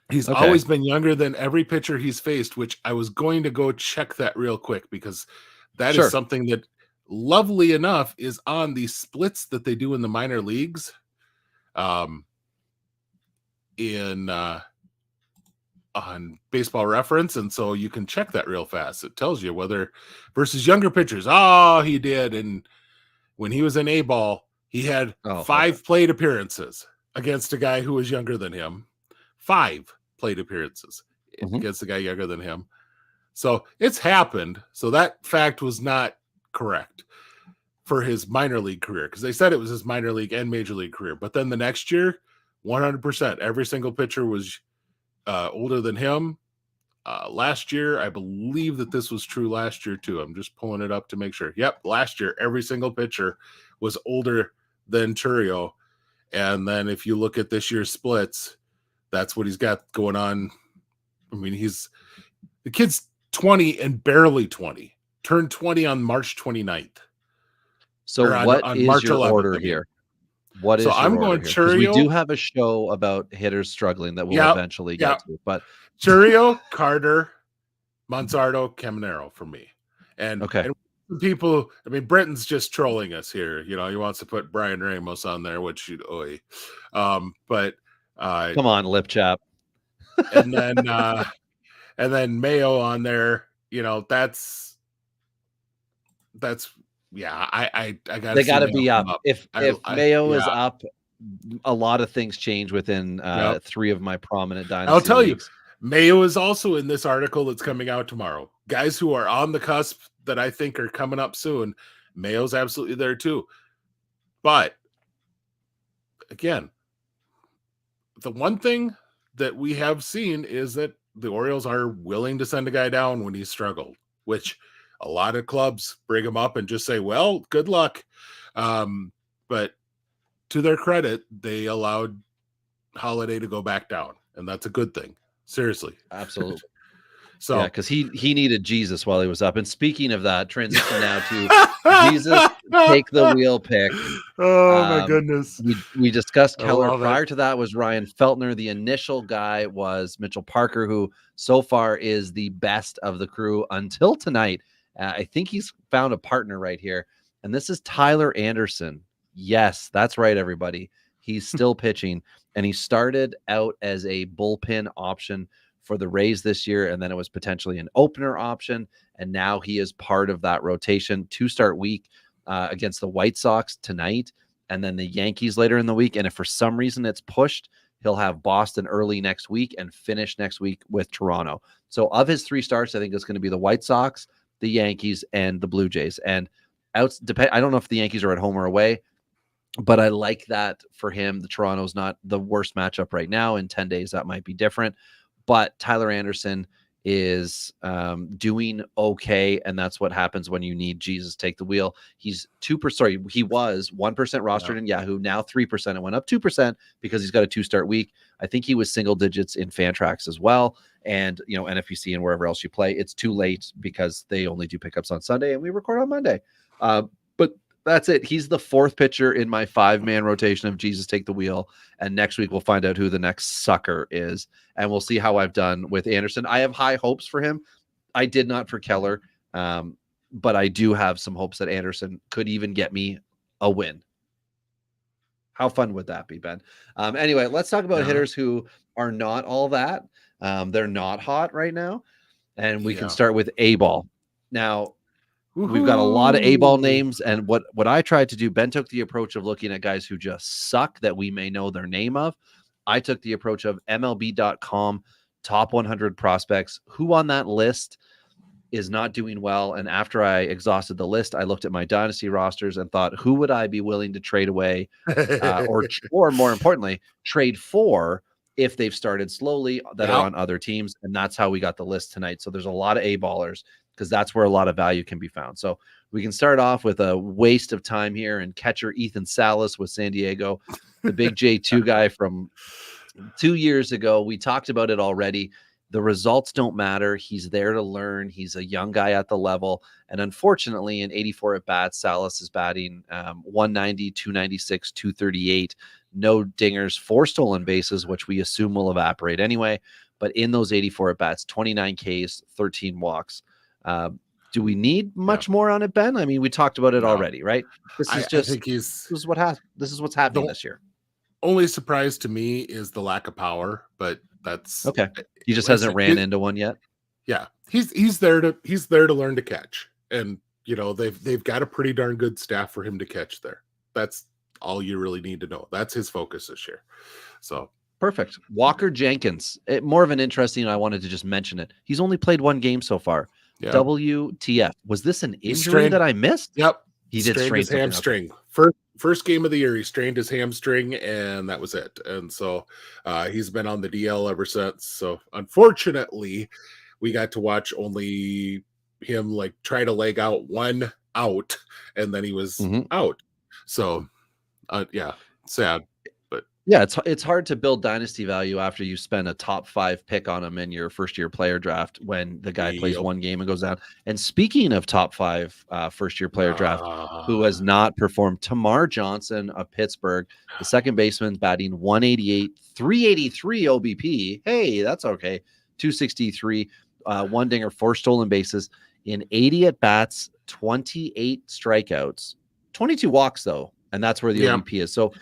He's always been younger than every pitcher he's faced, which I was going to go check that real quick, because that is something that, lovely enough, is on the splits that they do in the minor leagues. On Baseball Reference, and so you can check that real fast. It tells you whether versus younger pitchers. He did, and when he was in A-ball, he had 5 plate appearances against a guy who was younger than him. 5 plate appearances against a guy younger than him. So it's happened. So that fact was not correct for his minor league career, because they said it was his minor league and major league career. But then the next year, 100%, every single pitcher was older than him. Last year, I believe that this was true last year too. I'm just pulling it up to make sure. Yep, last year, every single pitcher was older than Chourio. And then if you look at this year's splits, that's what he's got going on. I mean, the kid's 20 and barely 20. Turned 20 on March 29th. So what is March your 11th, order here? What is I'm going Chourio. We do have a show about hitters struggling that we'll eventually get to. But Chourio, Carter, Manzardo, Caminero for me. And people, I mean, Brenton's just trolling us here. He wants to put Brian Ramos on there, which but come on, lip chap. and then Mayo on there. That's I got. They got to be up. If Mayo is up, a lot of things change within 3 of my prominent dynasty. I'll tell leagues. you, Mayo is also in this article that's coming out tomorrow. Guys who are on the cusp that I think are coming up soon. Mayo's absolutely there too. But again, the one thing that we have seen is that the Orioles are willing to send a guy down when he's struggled, which a lot of clubs bring him up and just say, well, good luck. But to their credit, they allowed Holiday to go back down, and that's a good thing. Seriously. Absolutely. So yeah, because he needed Jesus while he was up. And speaking of that, transition now to Jesus take the wheel pick. Oh my goodness. We discussed Keller. Prior it. to that was Ryan Feltner. The initial guy was Mitchell Parker, who so far is the best of the crew until tonight. I think he's found a partner right here. And this is Tyler Anderson. Yes, that's right, everybody. He's still pitching. And he started out as a bullpen option for the Rays this year, and then it was potentially an opener option, and now he is part of that rotation to start week against the White Sox tonight, and then the Yankees later in the week. And if for some reason it's pushed, he'll have Boston early next week and finish next week with Toronto. So of his 3 starts, I think it's going to be the White Sox, the Yankees, and the Blue Jays. And I don't know if the Yankees are at home or away, but I like that for him. The Toronto's not the worst matchup right now. In 10 days, that might be different. But Tyler Anderson is doing okay, and that's what happens when you need Jesus take the wheel. He's 2%. Sorry, he was 1% rostered in Yahoo, now 3%. It went up 2% because he's got a 2-start week. I think he was single digits in Fantrax as well, and NFBC and wherever else you play. It's too late because they only do pickups on Sunday, and we record on Monday. But that's it. He's the 4th pitcher in my 5-man rotation of Jesus take the wheel. And next week we'll find out who the next sucker is. And we'll see how I've done with Anderson. I have high hopes for him. I did not for Keller. But I do have some hopes that Anderson could even get me a win. How fun would that be, Ben? Anyway, let's talk about hitters who are not all that. They're not hot right now. And we can start with A-ball. Now, we've got a lot of A-ball names, and what I tried to do, Ben took the approach of looking at guys who just suck that we may know their name of. I took the approach of MLB.com, top 100 prospects, who on that list is not doing well. And after I exhausted the list, I looked at my dynasty rosters and thought, who would I be willing to trade away or more importantly, trade for if they've started slowly that are on other teams. And that's how we got the list tonight. So there's a lot of A-ballers, because that's where a lot of value can be found. So we can start off with a waste of time here, and catcher Ethan Salas with San Diego, the big J2 guy from 2 years ago. We talked about it already. The results don't matter. He's there to learn. He's a young guy at the level. And unfortunately, in 84 at-bats, Salas is batting 190, 296, 238. No dingers, 4 stolen bases, which we assume will evaporate anyway. But in those 84 at-bats, 29 Ks, 13 walks. Do we need much more on it, Ben? I mean, we talked about it already, right? This is just I think this is what's happening this year. Only surprise to me is the lack of power, but that's okay. He just hasn't ran into one yet. Yeah, he's there to learn to catch, and they've got a pretty darn good staff for him to catch there. That's all you really need to know. That's his focus this year. So perfect. Walker Jenkins, more of an interesting. I wanted to just mention it. He's only played 1 game so far. Yep. WTF? Was this an injury that I missed? Yep. He did strain his hamstring. First game of the year, he strained his hamstring, and that was it. And so he's been on the DL ever since. So unfortunately, we got to watch only him try to leg out 1 out, and then he was out. So sad. Yeah, it's hard to build dynasty value after you spend a top 5 pick on him in your first-year player draft when the guy plays 1 game and goes down. And speaking of top 5 first-year player draft, who has not performed, Tamar Johnson of Pittsburgh, the second baseman, batting 188, 383 OBP. Hey, that's okay. 263, 1 dinger, 4 stolen bases in 80 at-bats, 28 strikeouts, 22 walks, though. And that's where the OBP is. So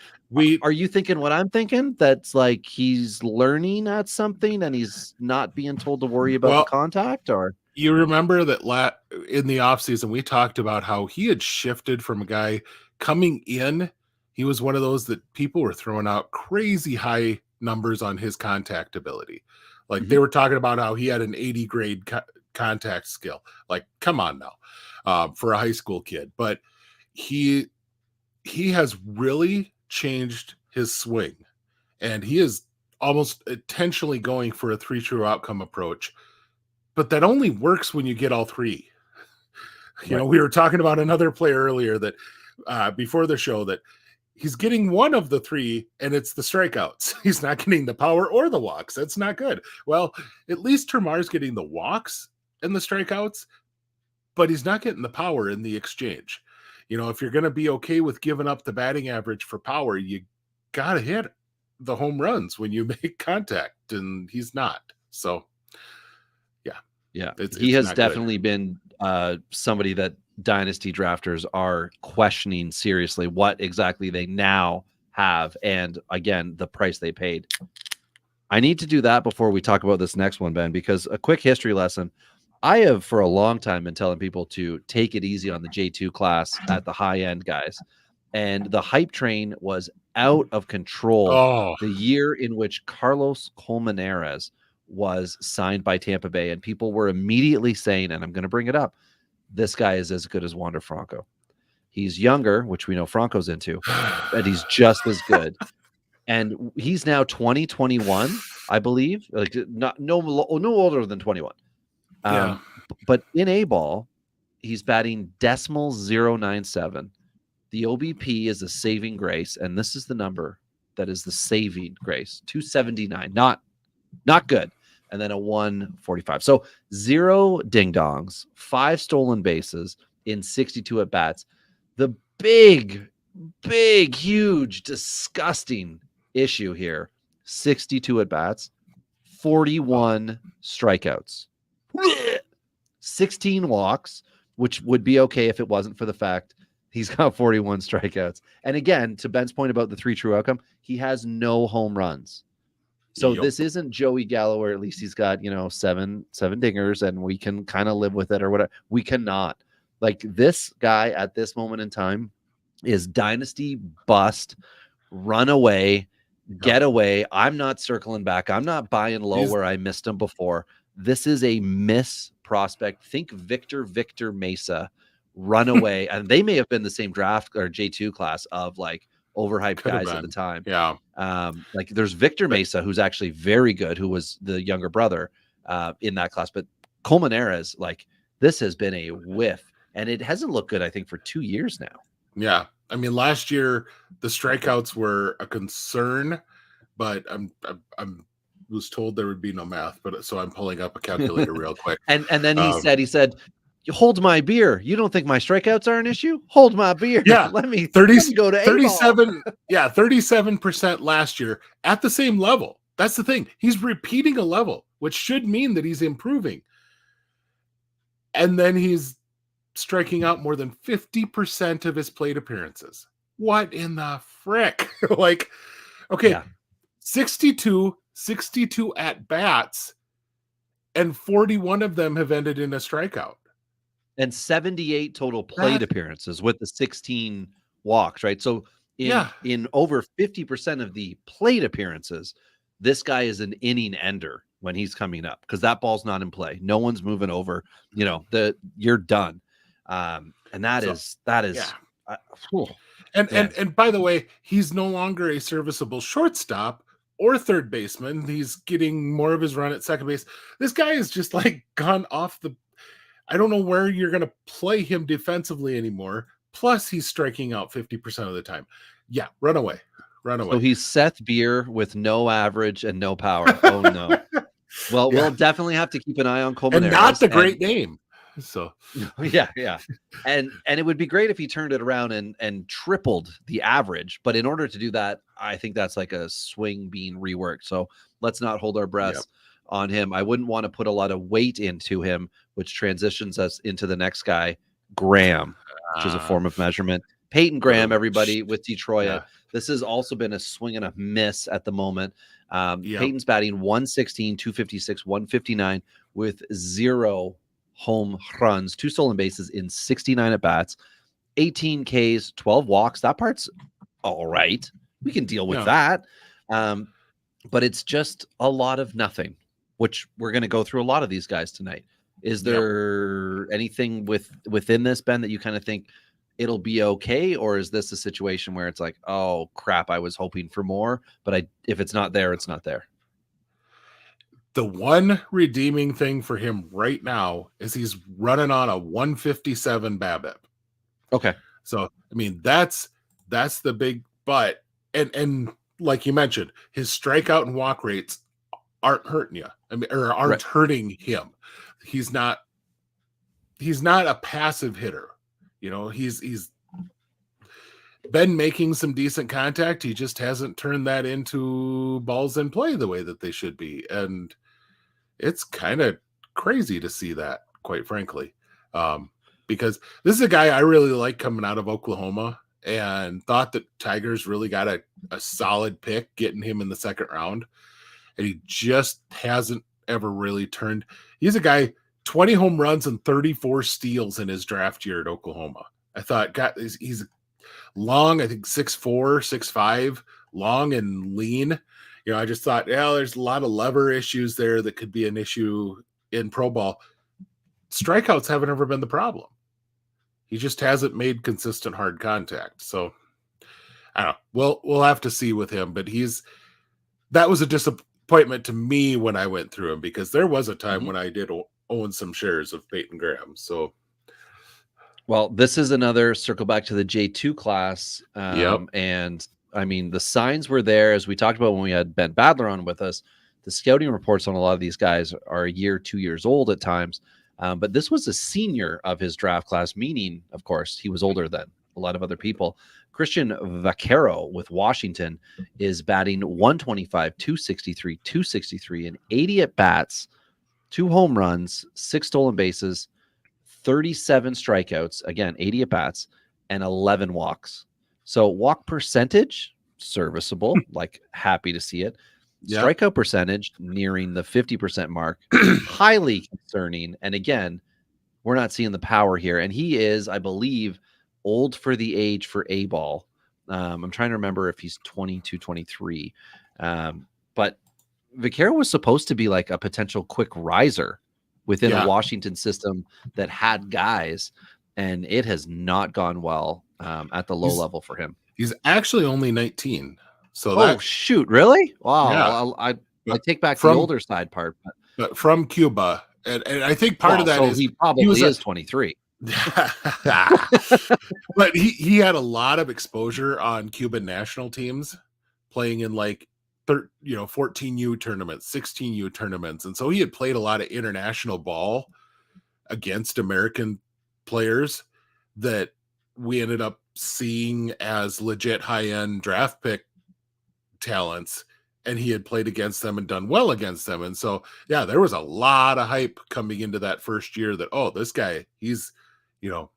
are you thinking what I'm thinking? That's he's learning at something and he's not being told to worry about the contact? Or you remember that in the offseason, we talked about how he had shifted from a guy coming in. He was one of those that people were throwing out crazy high numbers on his contact ability. They were talking about how he had an 80 grade contact skill. Come on now, for a high school kid. But he has really changed his swing, and he is almost intentionally going for a 3 true outcome approach, but that only works when you get all 3. We were talking about another player earlier that before the show that he's getting one of the three, and it's the strikeouts. He's not getting the power or the walks. That's not good. Well, at least Termar's getting the walks and the strikeouts, but he's not getting the power in the exchange. You know, if you're going to be okay with giving up the batting average for power, you got to hit the home runs when you make contact, and he's not. So, yeah, he has definitely been somebody that dynasty drafters are questioning seriously what exactly they now have, and again, the price they paid. I need to do that before we talk about this next one, Ben, because a quick history lesson. I have for a long time been telling people to take it easy on the J2 class at the high end guys. And the hype train was out of control the year in which Carlos Colmenares was signed by Tampa Bay. And people were immediately saying, and I'm going to bring it up, this guy is as good as Wander Franco. He's younger, which we know Franco's into, but he's just as good. And he's now 21, I believe, like no older than 21. But in A ball, he's batting .097. The OBP is a saving grace, and this is the number that is the saving grace: 279. Not good. And then a 145. So 0 ding dongs, 5 stolen bases in 62 at bats. The big, huge, disgusting issue here: 62 at bats, 41 strikeouts. 16 walks, which would be okay if it wasn't for the fact he's got 41 strikeouts. And again, to Ben's point about the 3 true outcome, he has no home runs. So this isn't Joey Gallo, where at least he's got, seven dingers and we can kind of live with it or whatever. We cannot. Like, this guy at this moment in time is dynasty bust, run away, get away. I'm not circling back. I'm not buying low where I missed him before. This is a miss prospect. Think Victor Mesa, run away. And they may have been the same draft or J2 class of like overhyped guys at the time. Yeah. Like there's Victor Mesa, who's actually very good, who was the younger brother in that class. But Colmenares, like, this has been a whiff, and it hasn't looked good, I think, for 2 years now. Yeah. I mean, last year the strikeouts were a concern, but I'm was told there would be no math, but so I'm pulling up a calculator real quick. And then he said, hold my beer. You don't think my strikeouts are an issue? Hold my beer. Yeah. Let me go to 37. Yeah. 37% last year at the same level. That's the thing. He's repeating a level, which should mean that he's improving. And then he's striking out more than 50% of his plate appearances. What in the frick? Like, okay. Yeah. 62 at bats, and 41 of them have ended in a strikeout. And 78 total plate appearances with the 16 walks, right? So in over 50% of the plate appearances, this guy is an inning ender when he's coming up, because that ball's not in play. No one's moving over. You're done. And that is. And by the way, he's no longer a serviceable shortstop or third baseman. He's getting more of his run at second base. This guy is just like gone off the. I don't know where you're going to play him defensively anymore. Plus, he's striking out 50% of the time. Yeah, run away. So he's Seth Beer with no average and no power. Oh no. Well, we'll definitely have to keep an eye on Colmenares. And not the great name. So yeah. And it would be great if he turned it around and tripled the average. But in order to do that, I think that's like a swing being reworked. So let's not hold our breath on him. I wouldn't want to put a lot of weight into him, which transitions us into the next guy, Graham, which is a form of measurement. Peyton Graham, everybody, with Detroit. Yeah. This has also been a swing and a miss at the moment. Peyton's batting 116, 256, 159 with 0 home runs, 2 stolen bases in 69 at bats, 18 Ks, 12 walks. That part's all right. We can deal with that. But it's just a lot of nothing, which we're going to go through a lot of these guys tonight. Is there anything within this, Ben, that you kind of think it'll be okay? Or is this a situation where it's like, oh crap, I was hoping for more, but if it's not there, it's not there? The one redeeming thing for him right now is he's running on a 157 BABIP. Okay. So, I mean, that's the big but. And like you mentioned, his strikeout and walk rates aren't hurting you. I mean, or aren't hurting him. He's not a passive hitter. You know, he's been making some decent contact. He just hasn't turned that into balls in play the way that they should be. And it's kind of crazy to see that, quite frankly. Because this is a guy I really like coming out of Oklahoma, and thought that Tigers really got a solid pick getting him in the second round. And he just hasn't ever really turned. He's a guy, 20 home runs and 34 steals in his draft year at Oklahoma. I thought, God, he's long, I think 6'4", 6'5", long and lean. You know, I just thought, yeah, there's a lot of lever issues there that could be an issue in pro ball. Strikeouts haven't ever been the problem. He just hasn't made consistent hard contact. So I don't know. We'll have to see with him, but that was a disappointment to me when I went through him, because there was a time when I did own some shares of Peyton Graham. So, well, this is another circle back to the J2 class. Yep. And I mean, the signs were there, as we talked about when we had Ben Badler on with us. The scouting reports on a lot of these guys are a year, 2 years old at times. But this was a senior of his draft class, meaning, of course, he was older than a lot of other people. Christian Vaquero with Washington is batting 125, 263, 263, and 80 at bats, 2 home runs, 6 stolen bases, 37 strikeouts, again, 80 at bats, and 11 walks. So walk percentage, serviceable, like happy to see it. Yep. Strikeout percentage nearing the 50% mark, highly concerning. And again, we're not seeing the power here. And he is, I believe, old for the age for A-ball. I'm trying to remember if he's 22, 23. But Vaquero was supposed to be like a potential quick riser within a Washington system that had guys, and it has not gone well at the low level for him. He's actually only 19. So shoot, really? Wow. Yeah. I take back the older side part. But from Cuba. And I think part of that is he probably is 23. But he had a lot of exposure on Cuban national teams, playing in like 14U tournaments, 16U tournaments. And so he had played a lot of international ball against American players that we ended up seeing as legit high-end draft pick talents, and he had played against them and done well against them. And so, yeah, there was a lot of hype coming into that first year that, oh, this guy, he's going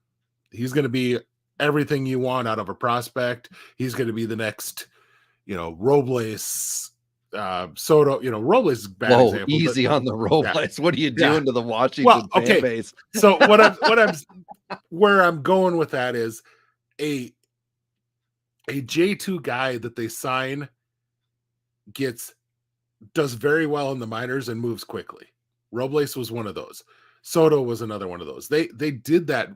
to be everything you want out of a prospect. He's going to be the next, Robles, Soto, Robles is a bad example. Easy on the Robles. Yeah. What are you doing to the Washington fan base? So where I'm going with that is a J2 guy that they sign does very well in the minors and moves quickly. Robles was one of those. Soto was another one of those. They did that.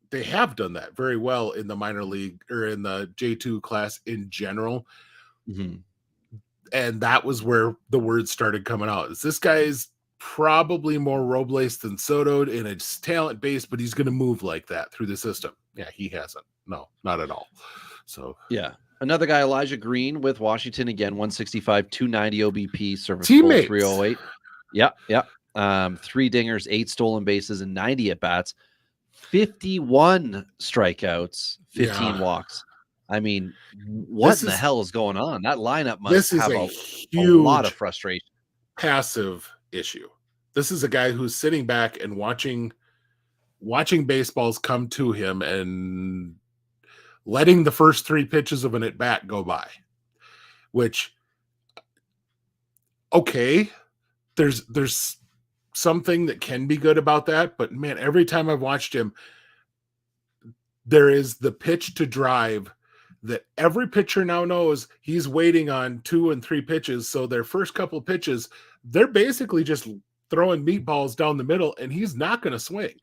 They have done that very well in the minor league or in the J2 class in general. Mm-hmm. And that was where the word started coming out. This guy is probably more Robles than Soto in its talent base, but he's going to move like that through the system. Yeah, he hasn't. No, not at all. So, yeah. Another guy, Elijah Green with Washington, again, 165, 290 OBP, service teammates. 308. Yeah. 3 dingers, 8 stolen bases, and 90 at bats, 51 strikeouts, 15 walks. I mean, what in the hell is going on? That lineup must have a lot of frustration. Passive issue. This is a guy who's sitting back and watching baseballs come to him and letting the first 3 pitches of an at-bat go by, which, okay, there's something that can be good about that, but man, every time I've watched him, there is the pitch to drive that every pitcher now knows he's waiting on 2 and 3 pitches. So their first couple of pitches, they're basically just throwing meatballs down the middle, and he's not going to swing.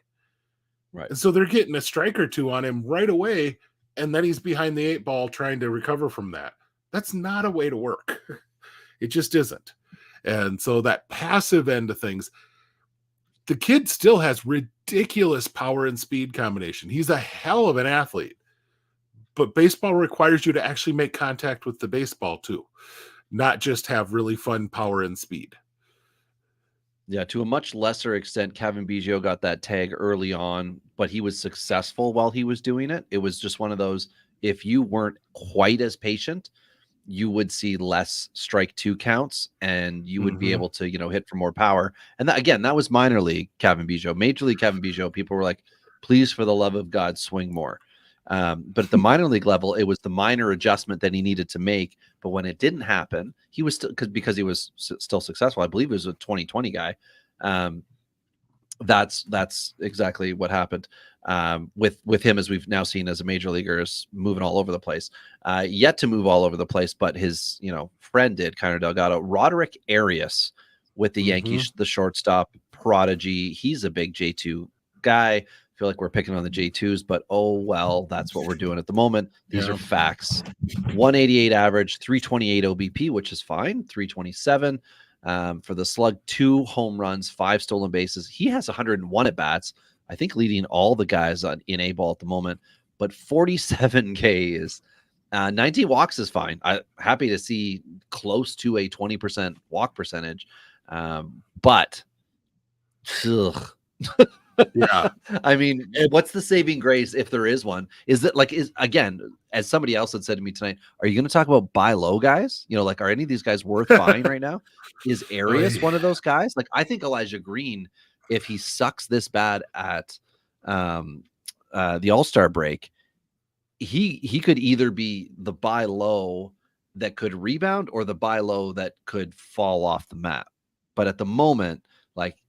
Right. And so they're getting a strike or 2 on him right away, and then he's behind the 8 ball trying to recover from that. That's not a way to work. It just isn't. And so that passive end of things, the kid still has ridiculous power and speed combination. He's a hell of an athlete. but baseball requires you to actually make contact with the baseball too, not just have really fun power and speed. Yeah, to a much lesser extent, Kevin Biggio got that tag early on, but he was successful while he was doing it. It was just one of those, if you weren't quite as patient, you would see less strike two counts and you would be able to, hit for more power. And that was minor league Kevin Biggio. Major league Kevin Biggio, people were like, please, for the love of God, swing more. But at the minor league level, it was the minor adjustment that he needed to make. But when it didn't happen, he was still because he was still successful. I believe he was a 2020 guy. That's exactly what happened with him, as we've now seen as a major leaguer, is moving all over the place. Yet to move all over the place, but his friend did, Connor Delgado. Roderick Arias with the Yankees, the shortstop prodigy. He's a big J2 guy. Feel like we're picking on the J2s, but oh well, that's what we're doing at the moment. These are facts. 188 average, 328 OBP, which is fine. 327 for the slug, 2 home runs, 5 stolen bases. He has 101 at bats, I think leading all the guys in A ball at the moment, but 47 Ks. 19 walks is fine. I'm happy to see close to a 20% walk percentage. But ugh. Yeah. I mean, what's the saving grace, if there is one? Is that again, as somebody else had said to me tonight, are you going to talk about buy low guys? Are any of these guys worth buying right now? Is Arias one of those guys? I think Elijah Green, if he sucks this bad at the All-Star break, he could either be the buy low that could rebound or the buy low that could fall off the map. But at the moment,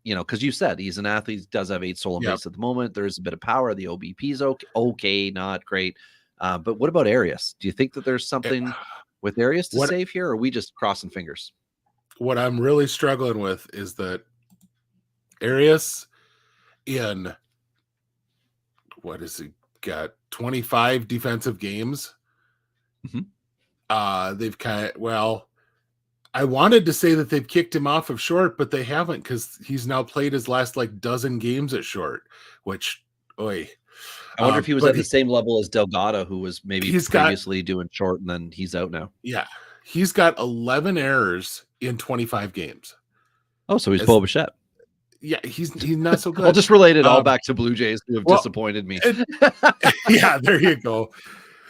because you said he's an athlete, does have 8 stolen bases at the moment. There's a bit of power. The OBP is okay, not great. But what about Arias? Do you think that there's something with Arias to save here, or are we just crossing fingers? What I'm really struggling with is that Arias, in what has he got, 25 defensive games? They've I wanted to say that they've kicked him off of short, but they haven't, because he's now played his last dozen games at short, which, I wonder if he was at the same level as Delgado, who was maybe previously doing short, and then he's out now. Yeah. He's got 11 errors in 25 games. Oh, so he's Bo Bichette. Yeah, he's not so good. I'll just relate it all back to Blue Jays who have disappointed me. Yeah, there you go.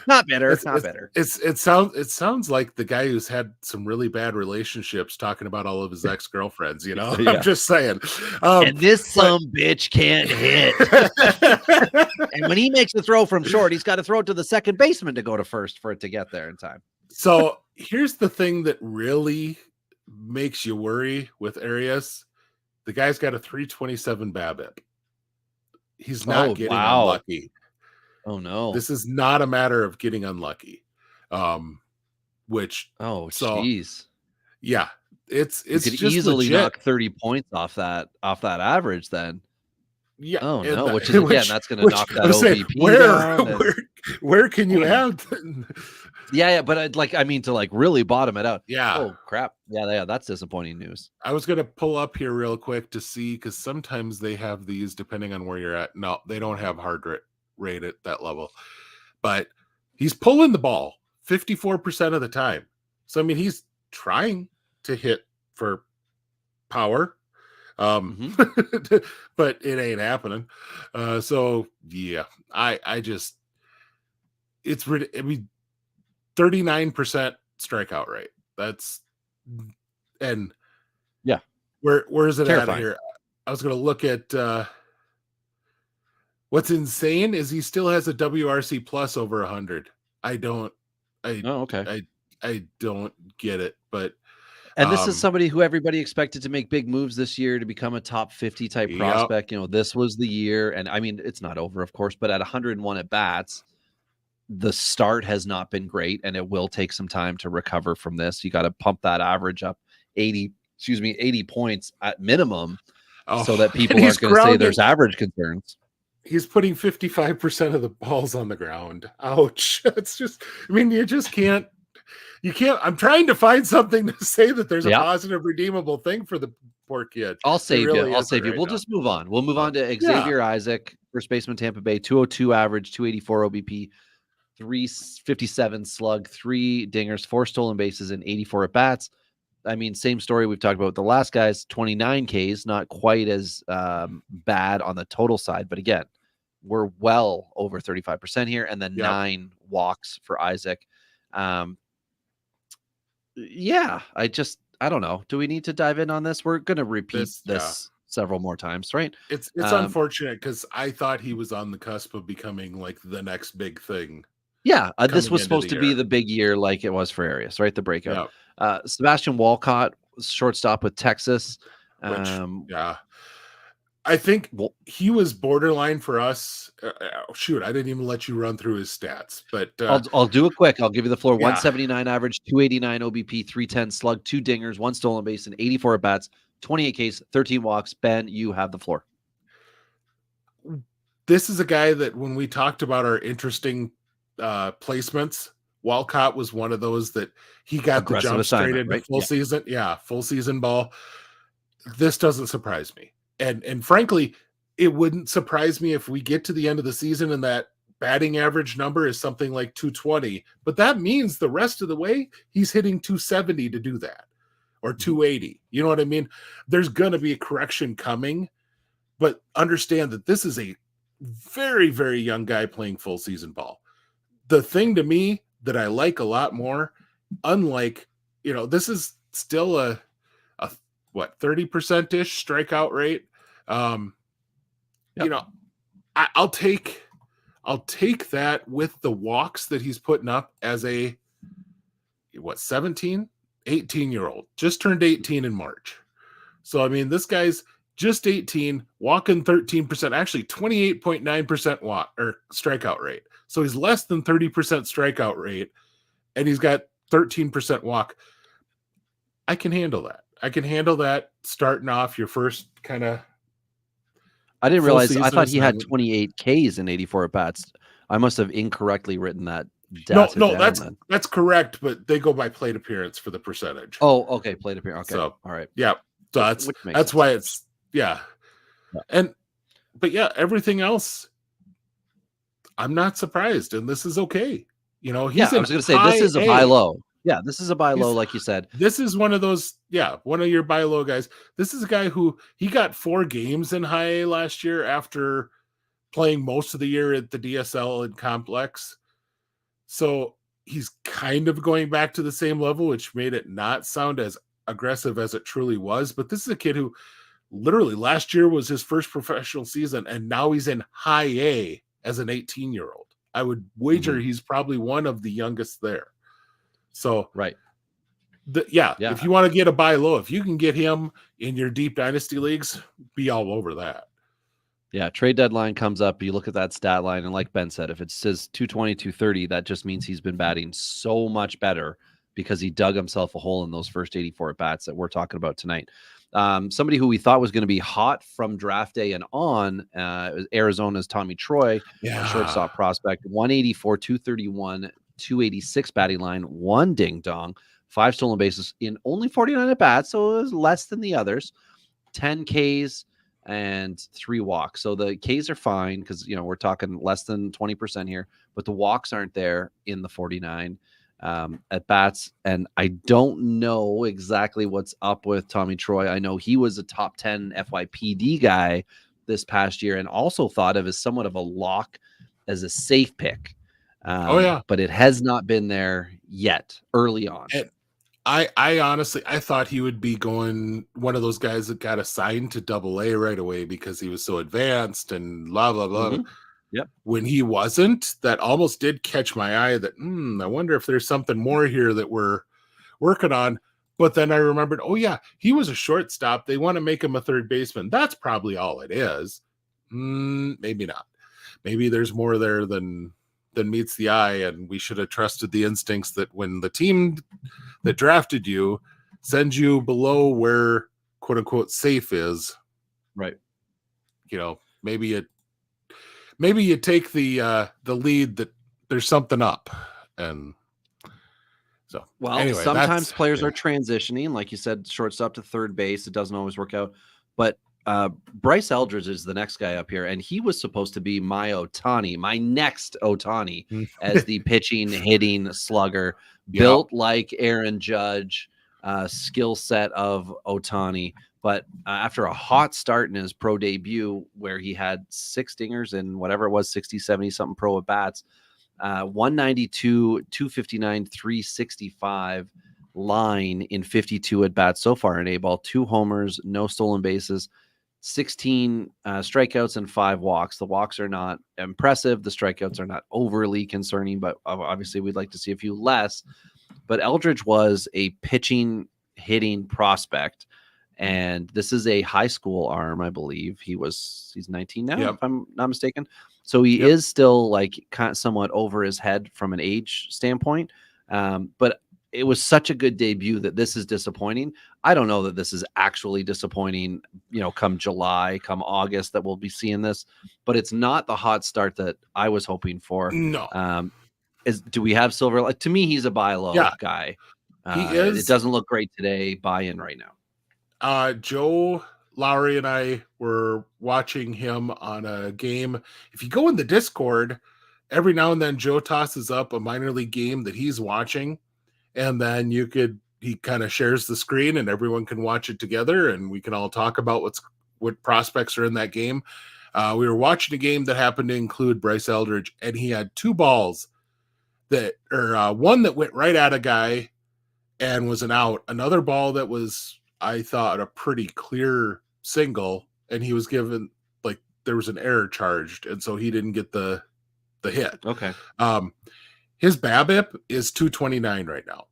Not better. It's not better. It sounds like the guy who's had some really bad relationships talking about all of his ex-girlfriends, Yeah. I'm just saying. And this some bitch can't hit. And when he makes the throw from short, he's got to throw it to the second baseman to go to first for it to get there in time. So here's the thing that really makes you worry with Arias. The guy's got a 327 BABIP. He's not getting unlucky. Oh no! This is not a matter of getting unlucky. Jeez. Yeah, it's you could just easily legit. Knock 30 points off that average then. Yeah. Oh no! Which that's going to knock that OBP down. Where can you have? Yeah, but to really bottom it out. Yeah. Oh crap! Yeah, that's disappointing news. I was gonna pull up here real quick to see, because sometimes they have these depending on where you're at. No, they don't have hard rate at that level, but he's pulling the ball 54% of the time. So he's trying to hit for power, but it ain't happening. So yeah, I just, it's 39% strikeout rate. That's, and yeah, where is it terrifying. at here? I was going to look at what's insane is he still has a WRC plus over 100. I don't get it, but and this is somebody who everybody expected to make big moves this year to become a top 50 type prospect. This was the year, and it's not over, of course, but at 101 at bats, the start has not been great, and it will take some time to recover from this. You got to pump that average up 80 points at minimum, so that people aren't going to say there's average concerns. He's putting 55% of the balls on the ground. Ouch. It's just, you just can't, I'm trying to find something to say that there's a positive, redeemable thing for the poor kid. I'll save you. We'll just move on. We'll move on to Xavier Isaac, first baseman, Tampa Bay, 202 average, 284 OBP, 357 slug, 3 dingers, 4 stolen bases, and 84 at bats. I mean, same story we've talked about with the last guys, 29 Ks, not quite as bad on the total side. But again, we're well over 35% here. And then 9 walks for Isaac. Yeah, I don't know. Do we need to dive in on this? We're going to repeat this several more times, right? It's unfortunate because I thought he was on the cusp of becoming like the next big thing. Yeah, this was supposed to be the big year like it was for Arias, right? The breakout. Sebastian Walcott, shortstop with Texas. I think he was borderline for us. Shoot, I didn't even let you run through his stats, but I'll do it quick. I'll give you the floor. 179 average, 289 OBP, 310 slug, 2 dingers, 1 stolen base, and 84 at bats, 28 Ks, 13 walks. Ben, you have the floor. This is a guy that when we talked about our interesting placements, Walcott was one of those that he got the jump straight into full season. Yeah, full season ball. This doesn't surprise me. And frankly, it wouldn't surprise me if we get to the end of the season and that batting average number is something like 220. But that means the rest of the way, he's hitting 270 to do that, or 280. You know what I mean? There's going to be a correction coming, but understand that this is a very, very young guy playing full season ball. The thing to me that I like a lot more, unlike, this is still a 30%-ish strikeout rate. I'll take that with the walks that he's putting up as a 18-year-old, just turned 18 in March. So I mean, this guy's just 18, walking 13%, actually 28.9% walk or strikeout rate. So he's less than 30% strikeout rate, and he's got 13% walk. I can handle that. Starting off your first kind of. I didn't realize. I thought he had 28 Ks and 84 at bats. I must have incorrectly written that. No, that's correct, but they go by plate appearance for the percentage. Oh, okay, plate appearance. Okay, so, all right. Yeah, so that's why it's everything else, I'm not surprised, and this is okay. He's I was going to say this is a buy low. Yeah, this is a buy low, like you said. This is one of those, one of your buy low guys. This is a guy who he got 4 games in high A last year after playing most of the year at the DSL and Complex. So he's kind of going back to the same level, which made it not sound as aggressive as it truly was. But this is a kid who literally last year was his first professional season, and now he's in high A as an 18-year-old. I would wager he's probably one of the youngest there. So, right. If you want to get a buy low, if you can get him in your deep dynasty leagues, be all over that. Yeah, trade deadline comes up. You look at that stat line, and like Ben said, if it says 220, 230, that just means he's been batting so much better because he dug himself a hole in those first 84 at bats that we're talking about tonight. Somebody who we thought was going to be hot from draft day and on, Arizona's Tommy Troy, a shortstop prospect, 184, 231, 286 batting line, 1 ding dong, 5 stolen bases in only 49 at bats, so it was less than the others, 10 Ks and 3 walks. So the Ks are fine because we're talking less than 20% here, but the walks aren't there in the 49 at bats. And I don't know exactly what's up with Tommy Troy. I know he was a top 10 FYPD guy this past year and also thought of as somewhat of a lock as a safe pick. But it has not been there yet early on. And I honestly, I thought he would be going one of those guys that got assigned to AA right away because he was so advanced and blah, blah, blah. Mm-hmm. Yep. When he wasn't, that almost did catch my eye that, I wonder if there's something more here that we're working on. But then I remembered, he was a shortstop. They want to make him a third baseman. That's probably all it is. Maybe not. Maybe there's more there than meets the eye, and we should have trusted the instincts that when the team that drafted you sends you below where quote unquote safe is, right? Maybe you take the lead that there's something up. And so anyway, sometimes players are transitioning, like you said, shortstop to third base. It doesn't always work out, but Bryce Eldridge is the next guy up here, and he was supposed to be my next Otani, as the pitching, hitting slugger, built like Aaron Judge, skill set of Otani. But after a hot start in his pro debut, where he had 6 dingers and whatever it was, 60, 70 something pro at bats, 192, 259, 365 line in 52 at bats so far in A-ball, 2 homers, no stolen bases, 16 strikeouts and 5 walks. The walks are not impressive. The strikeouts are not overly concerning, but obviously we'd like to see a few less. But Eldridge was a pitching, hitting prospect. And this is a high school arm, I believe. He's 19 now, if I'm not mistaken. So he is still like kind of somewhat over his head from an age standpoint. But it was such a good debut that this is disappointing. I don't know that this is actually disappointing, come July, come August, that we'll be seeing this, but it's not the hot start that I was hoping for. No. Do we have silver? Like, to me, he's a buy low guy. He is. It doesn't look great today. Buy in right now. Joe Lowry and I were watching him on a game. If you go in the Discord, every now and then Joe tosses up a minor league game that he's watching, and then he kind of shares the screen and everyone can watch it together, and we can all talk about what prospects are in that game. We were watching a game that happened to include Bryce Eldridge, and he had 2 balls one that went right at a guy and was an out. Another ball that was, I thought, a pretty clear single, and he was given, like, there was an error charged, and so he didn't get the hit. Okay. His BABIP is 229 right now.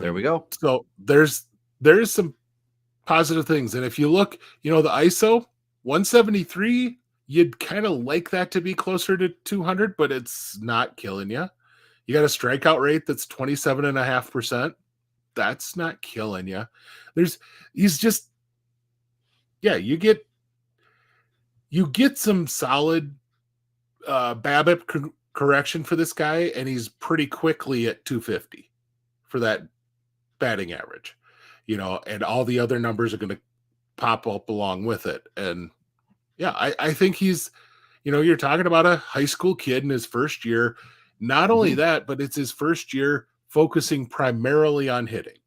There we go. So there's some positive things. And if you look, the ISO 173, you'd kind of like that to be closer to 200, but it's not killing you. You got a strikeout rate that's 27.5%. That's not killing you. He's just, you get some solid BABIP correction for this guy, and he's pretty quickly at 250 for that batting average, and all the other numbers are going to pop up along with it. And I think he's, you're talking about a high school kid in his first year. Not only that, but it's his first year focusing primarily on hitting.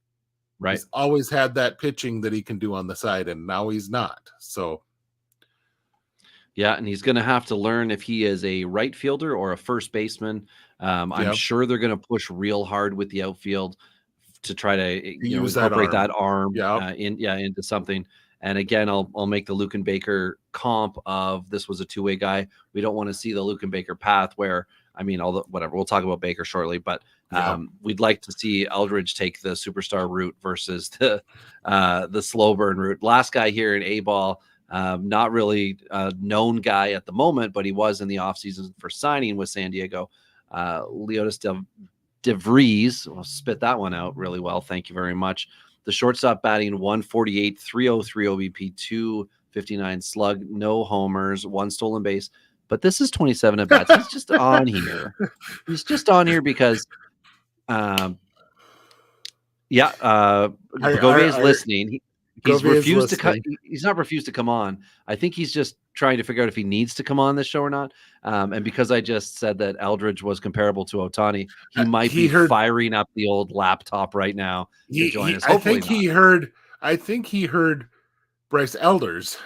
Right. He's always had that pitching that he can do on the side, and now he's not. So yeah, and he's going to have to learn if he is a right fielder or a first baseman. I'm sure they're going to push real hard with the outfield to try to incorporate that arm into something. And again, I'll make the Luke and Baker comp of this was a 2-way guy. We don't want to see the Luke and Baker path where, whatever. We'll talk about Baker shortly, but we'd like to see Eldridge take the superstar route versus the slow burn route. Last guy here in A-ball, not really a known guy at the moment, but he was in the offseason for signing with San Diego. Leotis DeVries, I'll spit that one out really well. Thank you very much. The shortstop batting 148, 303 OBP, 259 slug, no homers, 1 stolen base. But this is 27 at bats. He's just on here. He's just on here because, Govier is listening. He's refused to come. He's not refused to come on. I think he's just trying to figure out if he needs to come on this show or not. And because I just said that Eldridge was comparable to Otani, he might be firing up the old laptop right now to join us. I think he heard Bryce Elders.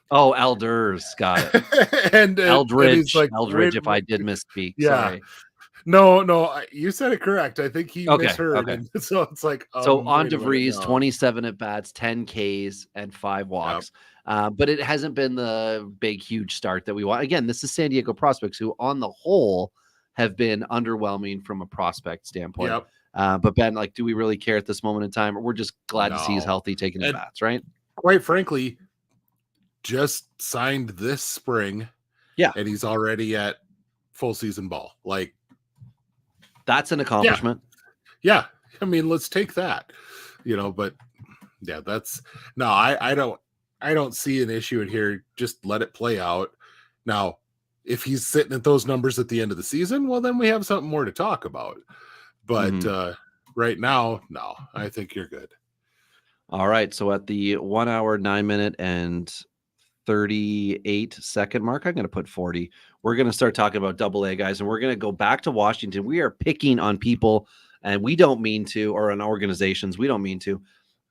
Oh, Elders, got it. and Eldridge, like, Eldridge. If I did misspeak, sorry. No, you said it correct. I think he misheard. Okay. And so it's like, so on DeVries, 27 at bats, 10 Ks, and 5 walks. But it hasn't been the big, huge start that we want. Again, this is San Diego prospects who, on the whole, have been underwhelming from a prospect standpoint. But Ben, do we really care at this moment in time? Or we're just glad to see he's healthy, taking the bats, right? Quite frankly, just signed this spring. Yeah. And he's already at full season ball. That's an accomplishment. Yeah. Let's take that, but I don't see an issue in here. Just let it play out. Now, if he's sitting at those numbers at the end of the season, well, then we have something more to talk about. But right now, no, I think you're good. All right. So at the 1 hour, 9 minute, and 38-second mark. I'm going to put 40. We're going to start talking about Double-A guys, and we're going to go back to Washington. We are picking on people, and we don't mean to, or on organizations, we don't mean to.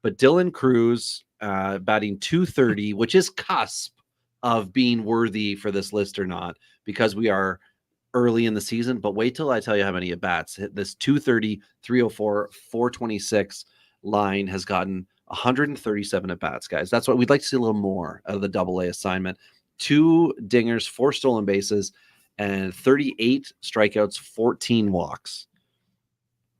But Dylan Cruz batting .230, which is cusp of being worthy for this list or not, because we are early in the season. But wait till I tell you how many at bats. This .230, .304, .426 line has gotten 137 at bats, guys. That's what we'd like to see a little more out of the Double-A assignment. 2 dingers, 4 stolen bases, and 38 strikeouts, 14 walks.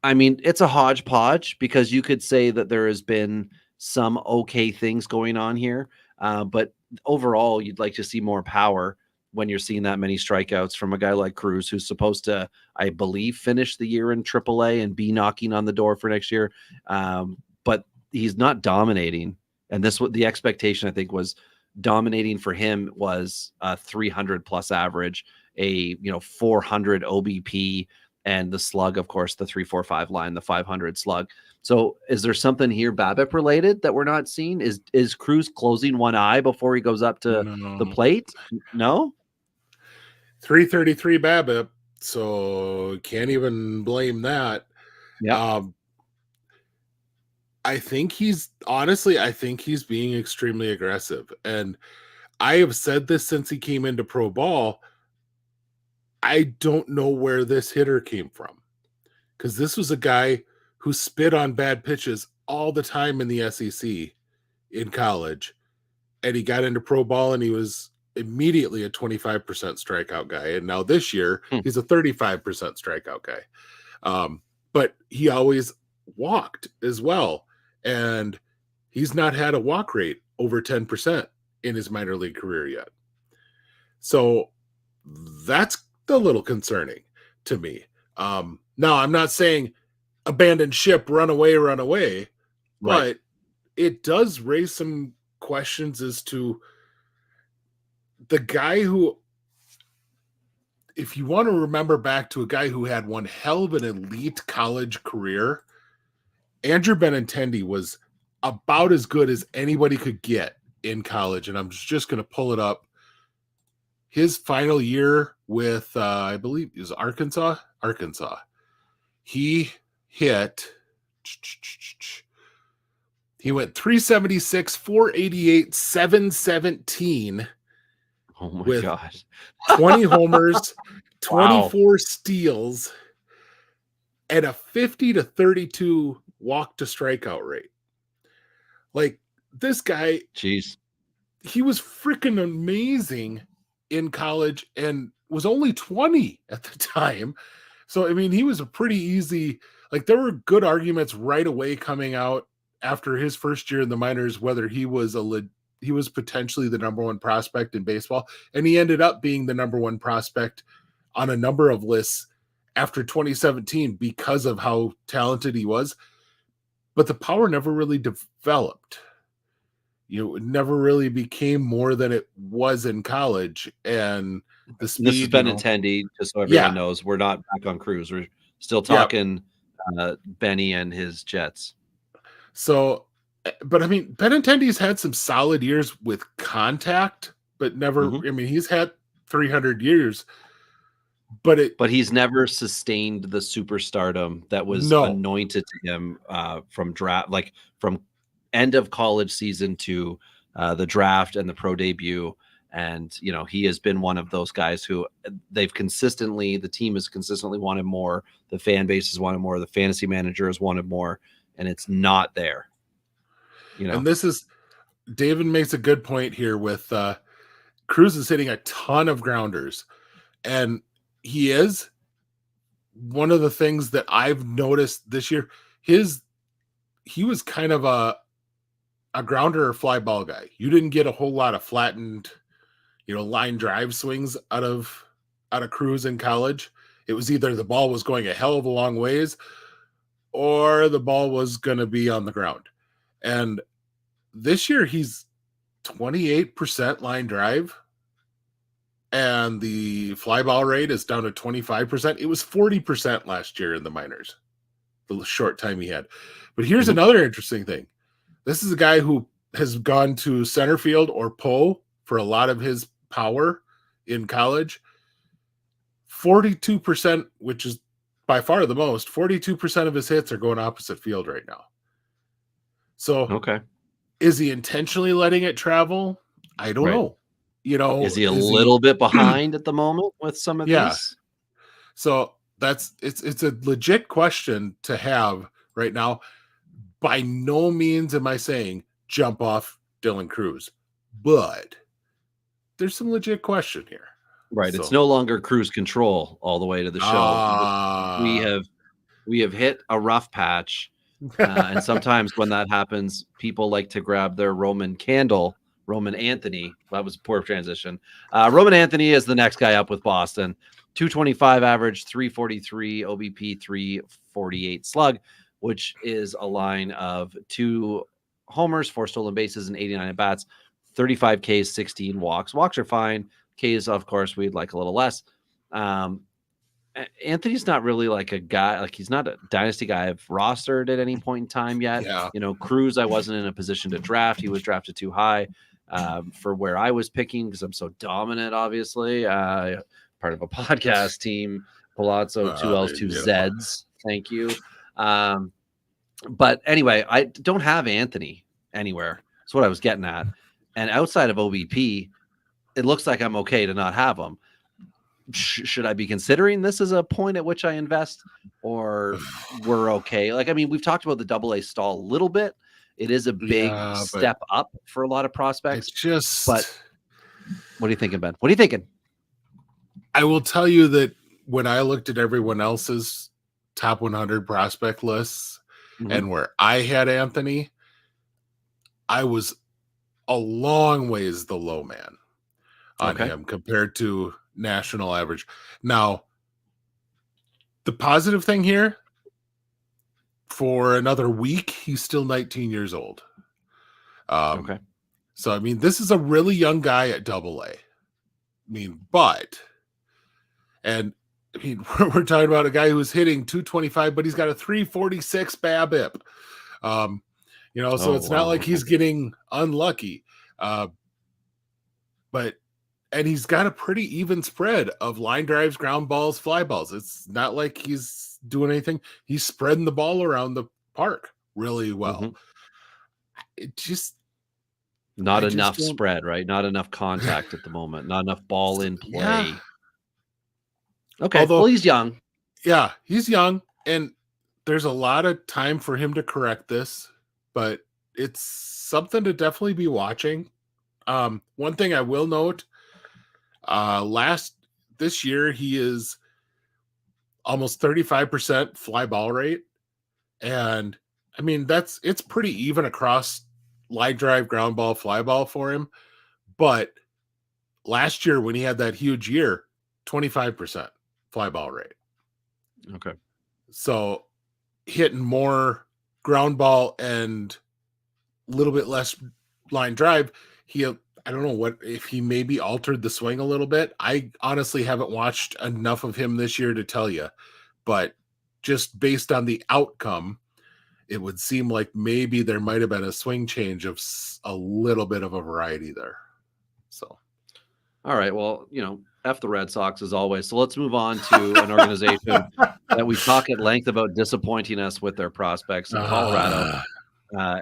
I mean, it's a hodgepodge, because you could say that there has been some okay things going on here. But overall, you'd like to see more power when you're seeing that many strikeouts from a guy like Cruz, who's supposed to, I believe, finish the year in AAA and be knocking on the door for next year. But he's not dominating. And this, what the expectation, I think, was dominating for him was a 300 plus average, a 400 OBP, and the slug, of course, the 345 line, the 500 slug. So is there something here BABIP related that we're not seeing? Is Cruz closing one eye before he goes up to the plate? No. 333 BABIP, so can't even blame that. Yeah. I think he's being extremely aggressive. And I have said this since he came into pro ball. I don't know where this hitter came from, because this was a guy who spit on bad pitches all the time in the SEC in college. And he got into pro ball and he was immediately a 25% strikeout guy. And now this year he's a 35% strikeout guy. But he always walked as well. And he's not had a walk rate over 10% in his minor league career yet. So that's a little concerning to me. Now, I'm not saying abandon ship, run away, right. But it does raise some questions as to the guy who, if you want to remember back to a guy who had one hell of an elite college career, Andrew Benintendi was about as good as anybody could get in college. And I'm just going to pull it up. His final year with, I believe it was Arkansas. He went 376, 488, 717. Oh my gosh. 20 homers, 24 steals, and a 50 to 32 walk to strikeout rate. Like, this guy, jeez, he was freaking amazing in college and was only 20 at the time. So, I mean, he was a pretty easy, like, there were good arguments right away coming out after his first year in the minors, whether he was potentially the number one prospect in baseball. And he ended up being the number one prospect on a number of lists after 2017 because of how talented he was. But the power never really developed. It never really became more than it was in college. And the speed. This has been Benintendi, just so everyone knows. We're not back on Cruz. We're still talking Benny and his Jets. So, but I mean, Benintendi's had some solid years with contact, but never, I mean, he's had 300 years, but he's never sustained the superstardom that was anointed to him from draft, like from end of college season to the draft and the pro debut. And, he has been one of those guys who the team has consistently wanted more. The fan base has wanted more. The fantasy manager has wanted more, and it's not there. And this is, David makes a good point here with Cruz is hitting a ton of grounders, and he is one of the things that I've noticed this year. He was kind of a grounder or fly ball guy. You didn't get a whole lot of flattened, line drive swings out of Cruz in college. It was either the ball was going a hell of a long ways or the ball was going to be on the ground. And this year he's 28% line drive, and the fly ball rate is down to 25%. It was 40% last year in the minors, the short time he had. But here's another interesting thing. This is a guy who has gone to center field or pull for a lot of his power in college, 42%, which is by far the most, 42% of his hits are going opposite field right now. So okay. Is he intentionally letting it travel? I don't know. Is he a little bit behind at the moment with some of these? So it's a legit question to have right now. By no means am I saying jump off Dylan Cruz, but there's some legit question here. Right. So, it's no longer cruise control all the way to the show. We have hit a rough patch. And sometimes when that happens, people like to grab their Roman Anthony. That was a poor transition. Roman Anthony is the next guy up with Boston. 225 average, 343 OBP, 348 slug, which is a line of 2 homers, 4 stolen bases, and 89 at bats, 35 Ks, 16 walks. Walks are fine. Ks, of course, we'd like a little less. Anthony's not really like a guy, like he's not a dynasty guy I've rostered at any point in time yet. Yeah. Cruz, I wasn't in a position to draft. He was drafted too high for where I was picking because I'm so dominant, obviously. Part of a podcast team, Palazzo, 2 L's, 2 Z's. Thank you. But anyway, I don't have Anthony anywhere. That's what I was getting at. And outside of OBP, it looks like I'm okay to not have him. Should I be considering this as a point at which I invest, or we're okay? Like, I mean, we've talked about the AA stall a little bit. It is a big step up for a lot of prospects. It's just, but what are you thinking, Ben? What are you thinking? I will tell you that when I looked at everyone else's top 100 prospect lists and where I had Anthony, I was a long ways the low man on him compared to national average. Now, the positive thing here, for another week, he's still 19 years old. So, I mean, this is a really young guy at AA. I mean, and I mean, we're talking about a guy who's hitting 225, but he's got a 346 BABIP. So it's not like he's getting unlucky. And he's got a pretty even spread of line drives, ground balls, fly balls. It's not like he's doing anything. He's spreading the ball around the park really well. It just not enough spread, right? Not enough contact at the moment. Not enough ball in play. Yeah. Okay, well, he's young. Yeah, he's young, and there's a lot of time for him to correct this, but it's something to definitely be watching. One thing I will note, this year he is almost 35% fly ball rate, and I mean it's pretty even across line drive, ground ball, fly ball for him. But last year when he had that huge year, 25% fly ball rate. Okay, so hitting more ground ball and a little bit less line drive. I don't know what if he maybe altered the swing a little bit. I honestly haven't watched enough of him this year to tell you, but just based on the outcome, it would seem like maybe there might have been a swing change of a little bit of a variety there. So, all right. Well, F the Red Sox as always. So let's move on to an organization that we talk at length about disappointing us with their prospects in Colorado.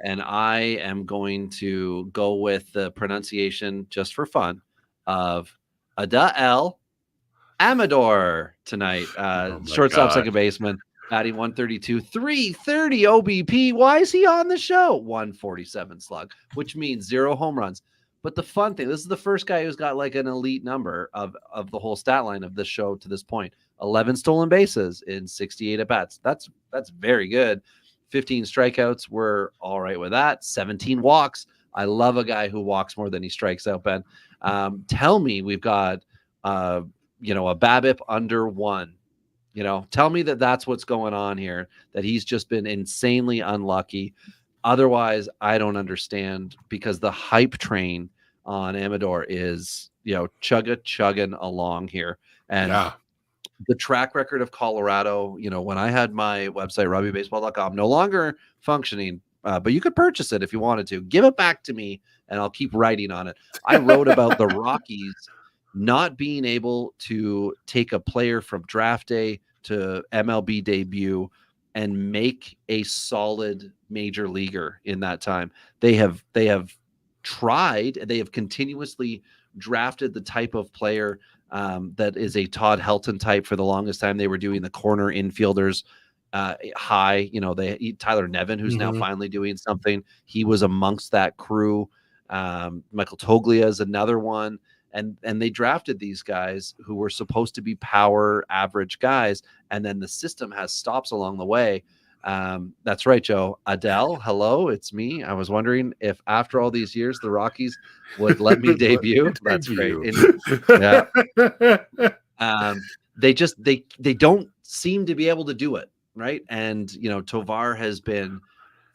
And I am going to go with the pronunciation just for fun of Adael Amador tonight. Shortstop, second baseman, batting 132, 330 OBP. Why is he on the show? 147 slug, which means 0 home runs. But the fun thing, this is the first guy who's got like an elite number of the whole stat line of this show to this point. 11 stolen bases in 68 at-bats. That's very good. 15 strikeouts. We're all right with that. 17 walks. I love a guy who walks more than he strikes out, Ben. Tell me we've got, a BABIP under 1. Tell me that's what's going on here, that he's just been insanely unlucky. Otherwise, I don't understand, because the hype train on Amador is, chugging along here. And the track record of Colorado, when I had my website, RobbieBaseball.com, no longer functioning, but you could purchase it if you wanted to. Give it back to me, and I'll keep writing on it. I wrote about the Rockies not being able to take a player from draft day to MLB debut and make a solid major leaguer in that time. They have tried, they have continuously drafted the type of player that is a Todd Helton type. For the longest time, they were doing the corner infielders high. Tyler Nevin, who's now finally doing something. He was amongst that crew. Michael Toglia is another one. And they drafted these guys who were supposed to be power average guys. And then the system has stops along the way. That's right, Joe. Adele, hello, it's me. I was wondering if after all these years, the Rockies would let me debut. That's great. Yeah. They don't seem to be able to do it. Right. And, Tovar has been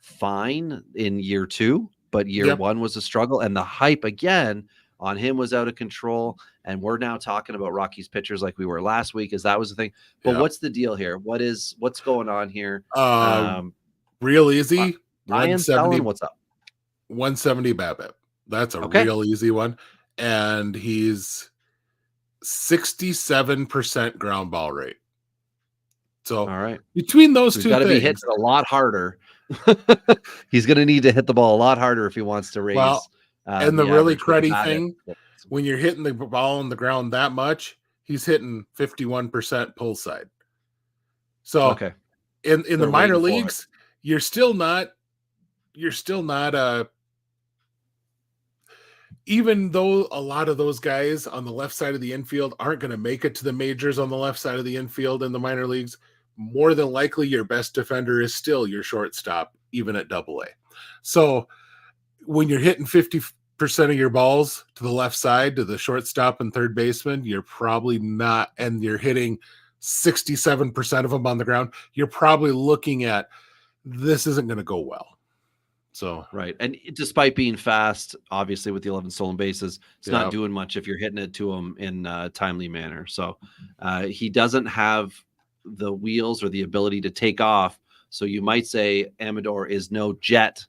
fine in year 2, but year 1 was a struggle. And the hype again on him was out of control. And we're now talking about Rockies pitchers like we were last week, as that was the thing. But what's the deal here? What's going on here? Real easy. Ryan Stellan, what's up? 170 BABIP. That's a real easy one. And he's 67% ground ball rate. So all right, between those two, got to be hit a lot harder. He's going to need to hit the ball a lot harder if he wants to raise. Well, and the really cruddy thing, when you're hitting the ball on the ground that much, he's hitting 51% pull side. So in the minor leagues, you're still not even though a lot of those guys on the left side of the infield aren't going to make it to the majors on the left side of the infield in the minor leagues, more than likely your best defender is still your shortstop, even at AA. So when you're hitting 50% of your balls to the left side, to the shortstop and third baseman, you're probably not, and you're hitting 67% of them on the ground, you're probably looking at, this isn't going to go well. So right. And despite being fast, obviously with the 11 stolen bases, it's not doing much if you're hitting it to him in a timely manner. So he doesn't have the wheels or the ability to take off. So you might say Amador is no Jet.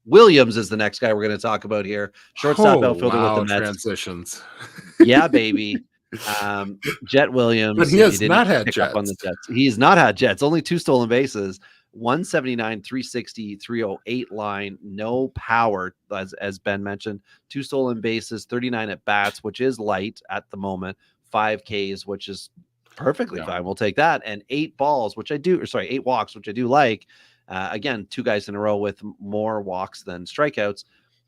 Williams is the next guy we're going to talk about here. Shortstop outfielder with the Mets. Transitions. Yeah, baby. Jet Williams. But he has not had Jets. On the Jets. He's not had Jets. Only 2 stolen bases. 179, 360, 308 line, no power, as Ben mentioned. 2 stolen bases, 39 at bats, which is light at the moment. 5 Ks, which is perfectly fine. We'll take that. And 8 walks, which I do like. Again, 2 guys in a row with more walks than strikeouts,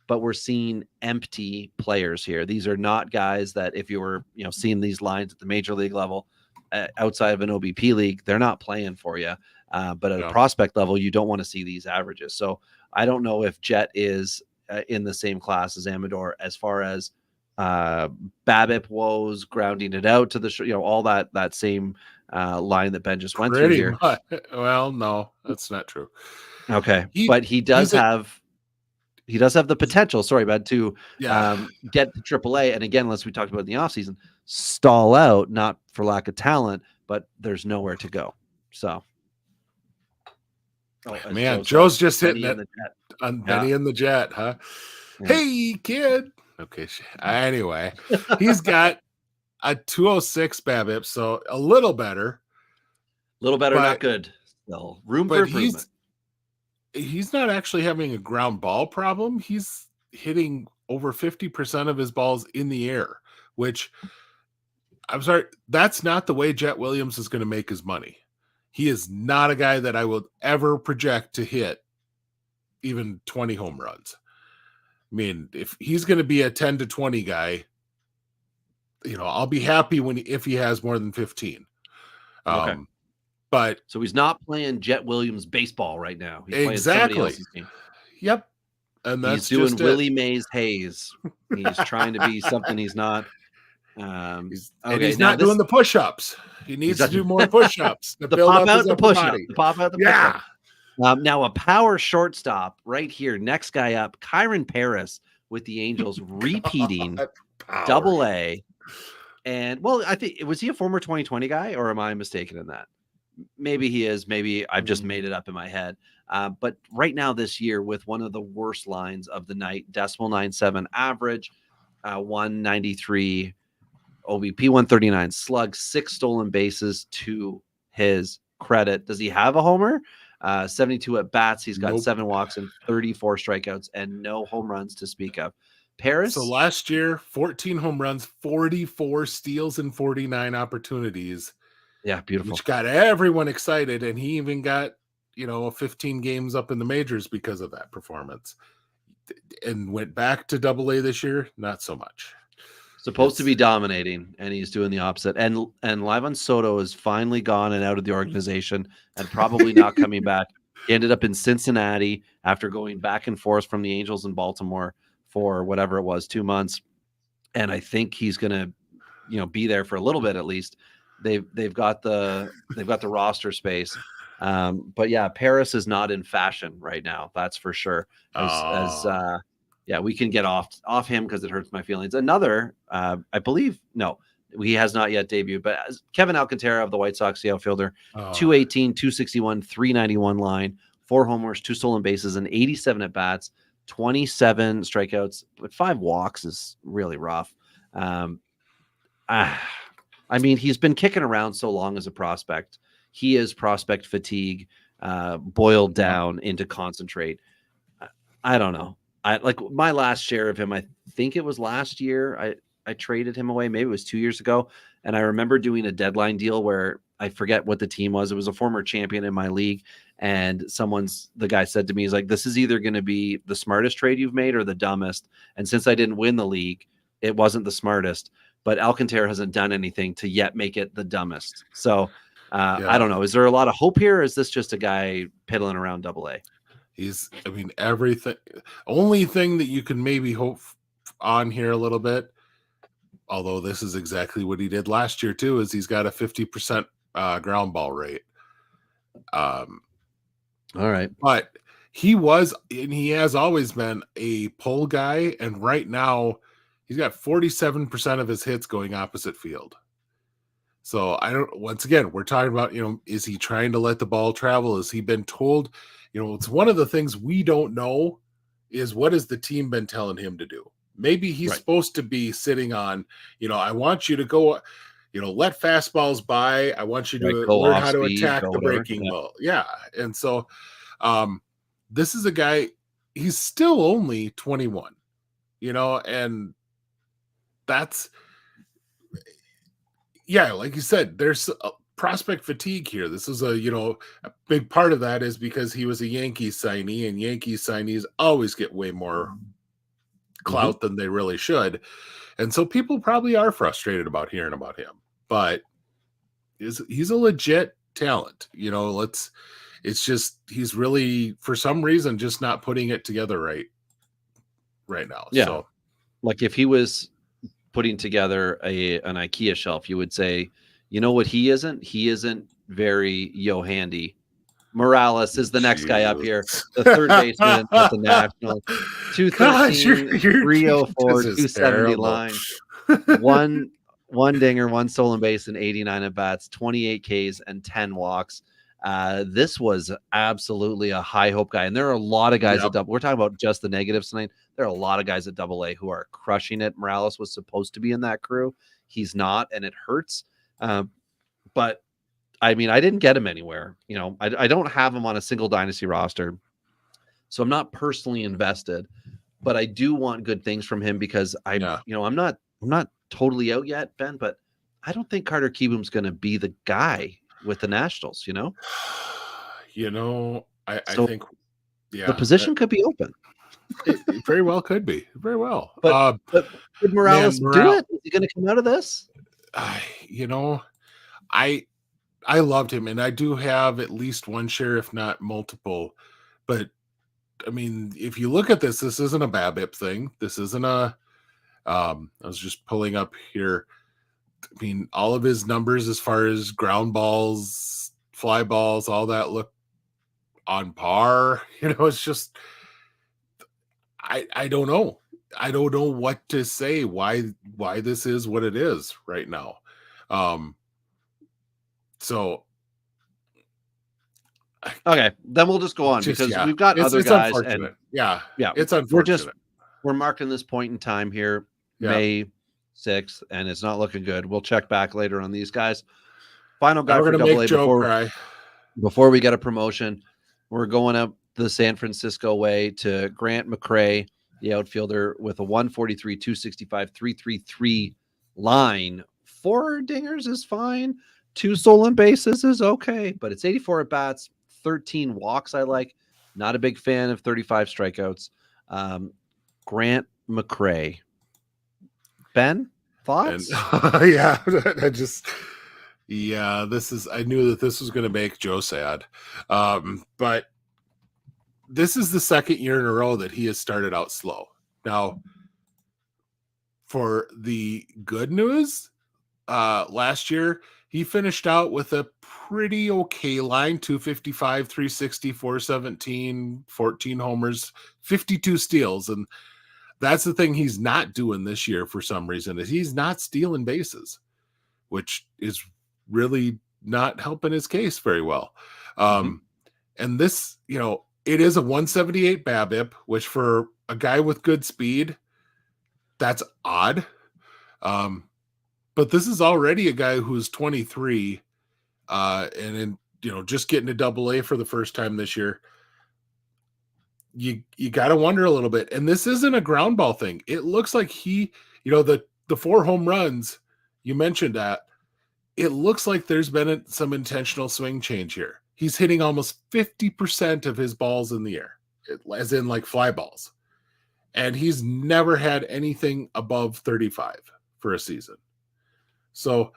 but we're seeing empty players here. These are not guys that if you were, seeing these lines at the major league level, outside of an OBP league, they're not playing for you. But at a prospect level, you don't want to see these averages. So I don't know if Jet is in the same class as Amador as far as BABIP woes, grounding it out to the all that same line that Ben just went through here. Well, no, that's not true. Okay, but he does have the potential. Sorry, Ben, to get to AAA. And again, as we talked about in the offseason, stall out, not for lack of talent, but there's nowhere to go. So. Man, Joe's just hitting it on Benny and the Jet, huh? Yeah. Hey, kid. Okay. Anyway, he's got a 206 BABIP, so a little better. Not good. Still room for improvement. He's not actually having a ground ball problem. He's hitting over 50% of his balls in the air, which I'm sorry, that's not the way Jet Williams is going to make his money. He is not a guy that I will ever project to hit even 20 home runs. I mean, if he's going to be a 10 to 20 guy, I'll be happy if he has more than 15. Okay. But so he's not playing Jet Williams baseball right now. He's exactly. playing somebody else's team. Yep. And that's he's doing just Willie Mays Hayes. He's trying to be something he's not. He's not doing the push-ups. He needs to do more push-ups. The pop out the push-up. The pop out the push-up. Now a power shortstop right here. Next guy up, Kyron Paris with the Angels, repeating AA. And I think was he a former 2020 guy, or am I mistaken in that? Maybe he is. Maybe I've just made it up in my head. But right now this year, with one of the worst lines of the night, decimal 97 average, 193 OBP, 139 slug, 6 stolen bases to his credit. Does he have a homer? 72 at bats. He's got 7 walks and 34 strikeouts and no home runs to speak of. Paris. So last year, 14 home runs, 44 steals, and 49 opportunities. Yeah, beautiful. Which got everyone excited, and he even got 15 games up in the majors because of that performance. And went back to Double-A this year, not so much. Supposed to be dominating, and he's doing the opposite. And Livan Soto is finally gone and out of the organization and probably not coming back. He ended up in Cincinnati after going back and forth from the Angels in Baltimore for whatever it was, 2 months. And I think he's going to, be there for a little bit at least. They've got the roster space. But yeah, Paris is not in fashion right now. That's for sure. Yeah, we can get off him because it hurts my feelings. Another, I believe, no, he has not yet debuted, but Kevin Alcantara of the White Sox, the outfielder, 218, 261, 391 line, 4 homers, 2 stolen bases, and 87 at bats, 27 strikeouts, but 5 walks is really rough. I mean, he's been kicking around so long as a prospect. He is prospect fatigue, boiled down into concentrate. I don't know. Like my last share of him, I think it was last year. I traded him away. Maybe it was 2 years ago. And I remember doing a deadline deal where I forget what the team was. It was a former champion in my league. And the guy said to me, he's like, this is either going to be the smartest trade you've made or the dumbest. And since I didn't win the league, it wasn't the smartest, but Alcantara hasn't done anything to yet make it the dumbest. So I don't know. Is there a lot of hope here? Or is this just a guy piddling around Double-A? Everything. Only thing that you can maybe hope on here a little bit, although this is exactly what he did last year too, is he's got a 50% ground ball rate. All right. But he was, and he has always been a pull guy, and right now he's got 47% of his hits going opposite field. So once again, we're talking about, is he trying to let the ball travel? Has he been told? It's one of the things we don't know is what has the team been telling him to do? Maybe he's supposed to be sitting on, I want you to go, let fastballs by. I want you to learn how to attack the breaking ball. Yeah. And so this is a guy, he's still only 21, and that's, like you said, there's prospect fatigue here. This is a big part of that is because he was a Yankees signee, and Yankees signees always get way more clout than they really should. And so people probably are frustrated about hearing about him, but he's a legit talent. It's just, he's really, for some reason, just not putting it together right now. Yeah. So like if he was putting together an IKEA shelf, you would say, you know what he isn't? He isn't very handy. Morales is the next guy up here, the third baseman at the National. 213, 304, 270 line. One dinger, 1 stolen base, and 89 at bats, 28 Ks, and 10 walks. This was absolutely a high hope guy. And there are a lot of guys at Double. We're talking about just the negatives tonight. There are a lot of guys at Double-A who are crushing it. Morales was supposed to be in that crew. He's not, and it hurts. But I mean, I didn't get him anywhere. I don't have him on a single dynasty roster, so I'm not personally invested. But I do want good things from him because I'm not totally out yet, Ben. But I don't think Carter Kieboom's going to be the guy with the Nationals. I think the position could be open. It very well could be. Very well. But did Morales do it? Is he going to come out of this? I loved him, and I do have at least one share, if not multiple. But I mean, if you look at this isn't a BABIP thing. This isn't a. I was just pulling up here. I mean, all of his numbers as far as ground balls, fly balls, all that look on par. It's just. I don't know. I don't know what to say. Why this is what it is right now. So Okay, then we'll just go on because we've got other guys. And yeah, yeah, it's unfortunate. We're marking this point in time here, May 6th, and it's not looking good. We'll check back later on these guys. Final guy for AA before we get a promotion. We're going up the San Francisco way to Grant McCray, the outfielder, with a 143, 265, 333 line. 4 dingers is fine. 2 stolen bases is okay, but it's 84 at bats, 13 walks. I like. Not a big fan of 35 strikeouts. Grant McCray. Ben, thoughts? I knew that this was going to make Joe sad. But this is the second year in a row that he has started out slow. Now, for the good news, last year he finished out with a pretty okay line: 255, 360, 417, 14 homers, 52 steals. And that's the thing he's not doing this year for some reason, is he's not stealing bases, which is really not helping his case very well. And this, it is a 178 BABIP, which for a guy with good speed, that's odd. But this is already a guy who's 23, and just getting to AA for the first time this year. You got to wonder a little bit. And this isn't a ground ball thing. It looks like the 4 home runs, you mentioned that. It looks like there's been some intentional swing change here. He's hitting almost 50% of his balls in the air, as in like fly balls. And he's never had anything above 35 for a season. So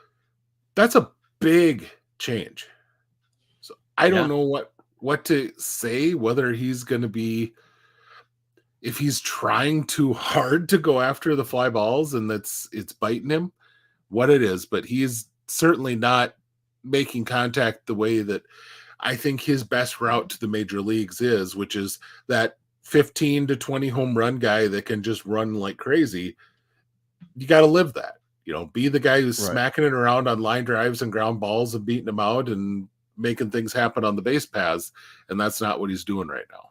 that's a big change. So I don't know what to say, whether he's going to be, if he's trying too hard to go after the fly balls and it's biting him, what it is, but he's certainly not making contact the way that I think his best route to the major leagues is, which is that 15 to 20 home run guy that can just run like crazy. You got to live that, be the guy who's smacking it around on line drives and ground balls and beating them out and making things happen on the base paths. And that's not what he's doing right now.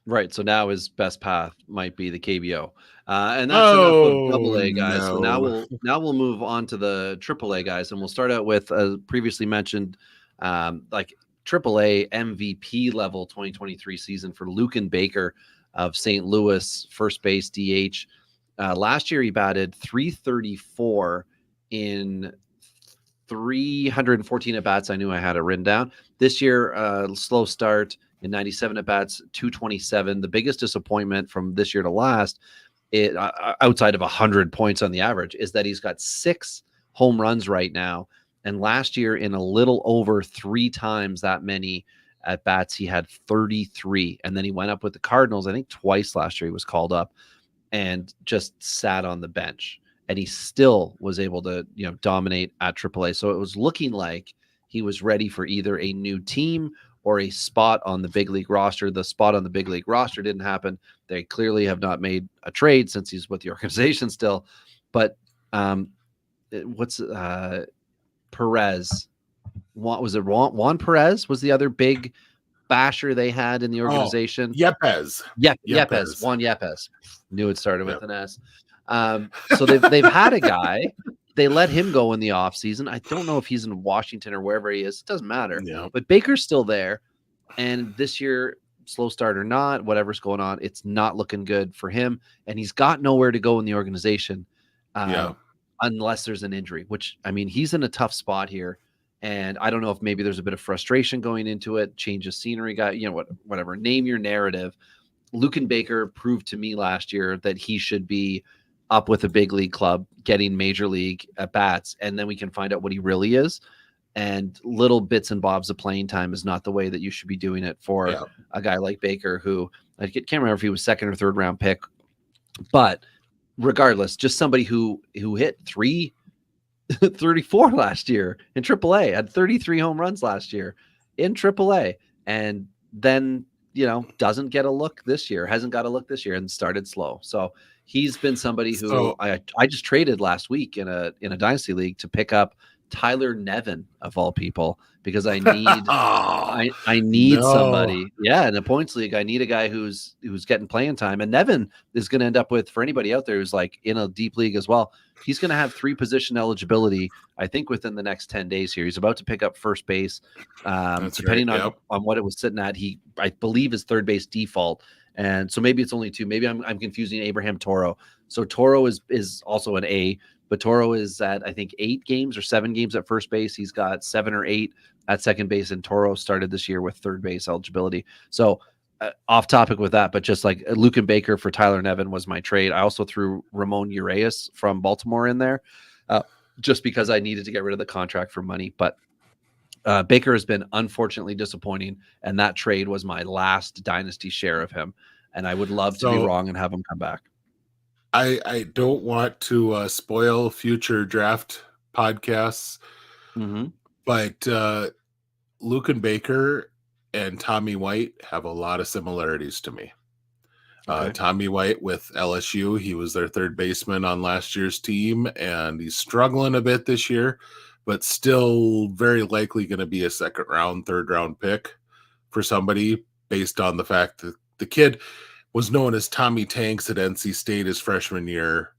Right. So now his best path might be the KBO. And that's enough of AA guys. No. So now we'll move on to the AAA guys, and we'll start out with previously mentioned like AAA MVP level 2023 season for Lucan Baker of St. Louis, first base DH. Last year he batted .334 in 314 at bats. I knew I had it written down. This year, slow start in 97 at bats, 227. The biggest disappointment from this year to last, outside of 100 points on the average, is that he's got 6 home runs right now. And last year, in a little over 3 times that many at bats, he had 33. And then he went up with the Cardinals. I think twice last year he was called up and just sat on the bench. And he still was able to, dominate at AAA. So it was looking like he was ready for either a new team or a spot on the big league roster. The spot on the big league roster didn't happen. They clearly have not made a trade since he's with the organization still. But Perez? Was it Juan Perez? Was the other big basher they had in the organization? Yepes. Yepes. Juan Yepes. Knew it started with an S. So they've had a guy. They let him go in the offseason. I don't know if he's in Washington or wherever he is. It doesn't matter. Yeah. But Baker's still there. And this year, slow start or not, whatever's going on, it's not looking good for him. And he's got nowhere to go in the organization unless there's an injury, which, I mean, he's in a tough spot here. And I don't know if maybe there's a bit of frustration going into it, change of scenery, whatever. Name your narrative. Lucan Baker proved to me last year that he should be up with a big league club, getting major league at bats, and then we can find out what he really is. And little bits and bobs of playing time is not the way that you should be doing it for a guy like Baker, who I can't remember if he was 2nd or 3rd round pick, but regardless, just somebody who hit 334 last year in AAA, had 33 home runs last year in AAA, and then doesn't get a look this year, hasn't got a look this year, and started slow. So he's been somebody who I just traded last week in a dynasty league to pick up Tyler Nevin of all people, because I need I need No. somebody. Yeah, in a points league, I need a guy who's getting playing time. And Nevin is going to end up with, for anybody out there who's like in a deep league as well, he's going to have 3 position eligibility, I think, within the next 10 days here. He's about to pick up first base. Depending right. on what it was sitting at, I believe is third base default. And so maybe it's only 2. Maybe I'm confusing Abraham Toro. So Toro is also an A, but Toro is at, I think, 8 games or 7 games at first base. He's got 7 or 8 at second base, and Toro started this year with third base eligibility. So off topic with that, but just like Luke and Baker for Tyler Nevin was my trade. I also threw Ramon Urias from Baltimore in there just because I needed to get rid of the contract for money. But Baker has been unfortunately disappointing, and that trade was my last dynasty share of him. And I would love to be wrong and have him come back. I don't want to spoil future draft podcasts, but Luke and Baker and Tommy White have a lot of similarities to me. Okay. Tommy White with LSU, he was their third baseman on last year's team, and he's struggling a bit this year, but still very likely going to be a second round, third round pick for somebody based on the fact that the kid was known as Tommy Tanks at NC State his freshman year,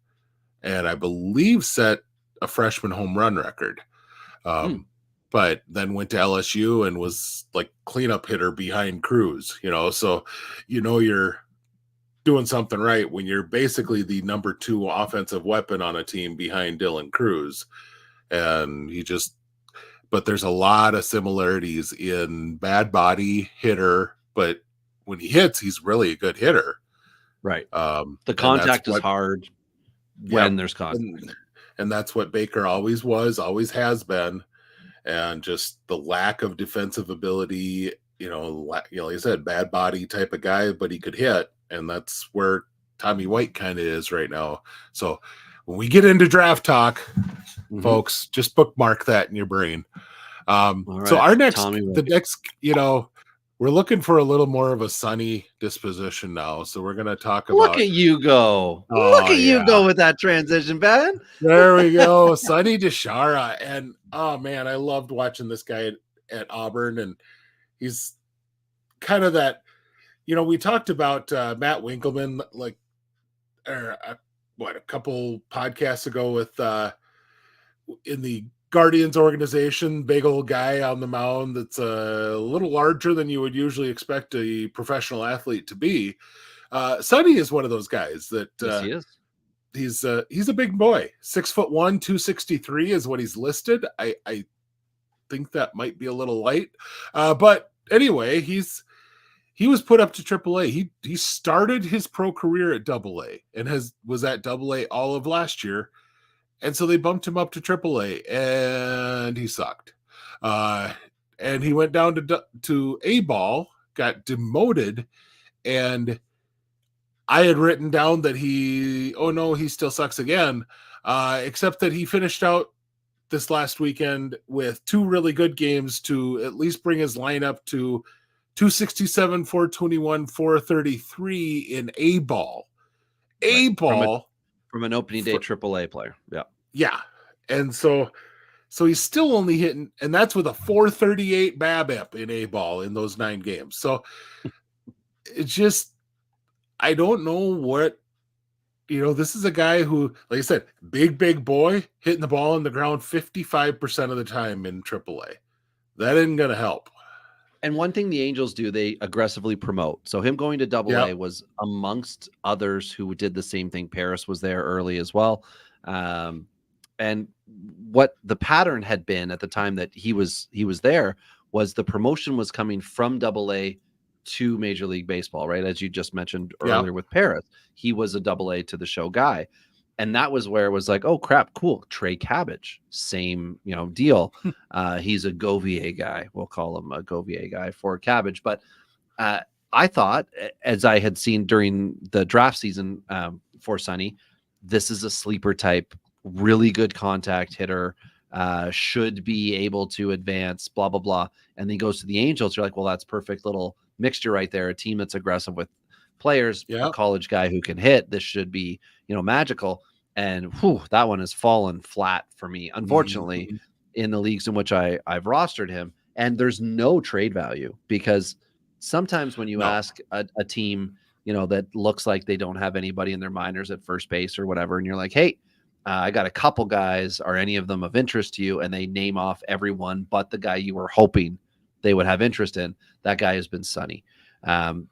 and I believe set a freshman home run record. But then went to LSU and was like cleanup hitter behind Cruz, so you're doing something right when you're basically the number 2 offensive weapon on a team behind Dylan Cruz. And but there's a lot of similarities in bad body hitter, but when he hits, he's really a good hitter. Right. The contact is hard when there's contact. And that's what Baker always has been. And just the lack of defensive ability, like I said, bad body type of guy, but he could hit. And that's where Tommy White kind of is right now. So when we get into draft talk, folks, just bookmark that in your brain. Right. So our next, we're looking for a little more of a sunny disposition now. So we're going to talk about. Look at you go. Look at you go with that transition, Ben. There we go. Sonny DeShara. And oh man, I loved watching this guy at Auburn. And he's kind of that, we talked about Matt Winkelman, a couple podcasts ago with in the Guardians organization, big old guy on the mound that's a little larger than you would usually expect a professional athlete to be. Sonny is one of those guys that yes, he is. He's a big boy. 6'1", 263 is what he's listed. I think that might be a little light. But anyway, he was put up to AAA. He started his pro career at AA and was at AA all of last year. And so they bumped him up to AAA, and he sucked. And he went down to A-ball, got demoted, and I had written down that he still sucks again, except that he finished out this last weekend with 2 really good games to at least bring his lineup to 267, 421, 433 in A-ball. A-ball. From an opening day AAA player. Yeah. Yeah. And so he's still only hitting, and that's with a 438 BABIP in A-ball in those 9 games. So it's just, I don't know what, this is a guy who, like I said, big boy, hitting the ball on the ground 55% of the time in AAA. That isn't going to help. And one thing the Angels do, they aggressively promote. So him going to AA was amongst others who did the same thing. Paris was there early as well. And what the pattern had been at the time that he was there was the promotion was coming from AA to Major League Baseball, right? As you just mentioned earlier with Paris, he was a AA to the show guy. And that was where it was like, oh crap, cool. Trey Cabbage, same, deal. He's a Govier guy. We'll call him a Govier guy for Cabbage. But I thought, as I had seen during the draft season for Sonny, this is a sleeper type, really good contact hitter, should be able to advance, blah, blah, blah. And then he goes to the Angels. You're like, well, that's perfect little mixture right there. A team that's aggressive with players, a college guy who can hit. This should be, magical. And that one has fallen flat for me, unfortunately. in the leagues in which I've rostered him, and there's no trade value, because sometimes when you ask a team, that looks like they don't have anybody in their minors at first base or whatever, and you're like, hey, I got a couple guys, are any of them of interest to you? And they name off everyone but the guy you were hoping they would have interest in. That guy has been Sonny. And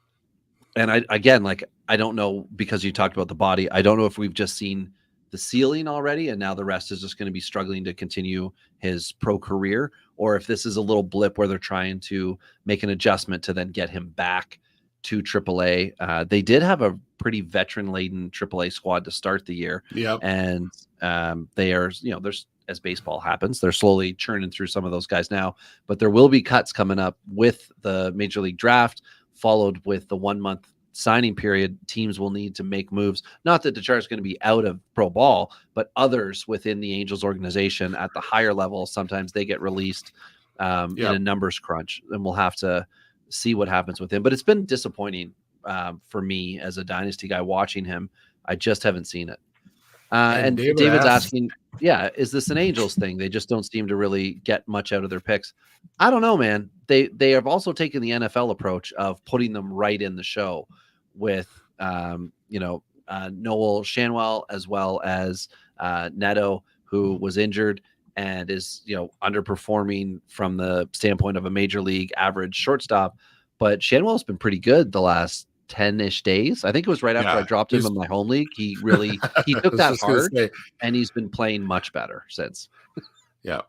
I don't know, because you talked about the body, I don't know if we've just seen the ceiling already and now the rest is just going to be struggling to continue his pro career, or if this is a little blip where they're trying to make an adjustment to then get him back to AAA. They did have a pretty veteran-laden AAA squad to start the year. Yep. And they are, there's, as baseball happens, they're slowly churning through some of those guys now, but there will be cuts coming up with the Major League Draft, followed with the 1 month signing period. Teams will need to make moves. Not that Dechara is going to be out of pro ball, but others within the Angels organization at the higher level, sometimes they get released in a numbers crunch, and we'll have to see what happens with him. But it's been disappointing for me as a dynasty guy watching him. I just haven't seen it. And David's asking, is this an Angels thing? They just don't seem to really get much out of their picks. I don't know, man. They have also taken the NFL approach of putting them right in the show with, Noel Shanwell, as well as Neto, who was injured and is, underperforming from the standpoint of a major league average shortstop. But Shanwell's been pretty good the last 10-ish days. I think it was right after I dropped him in my home league. He took that hard, and he's been playing much better since. Yeah.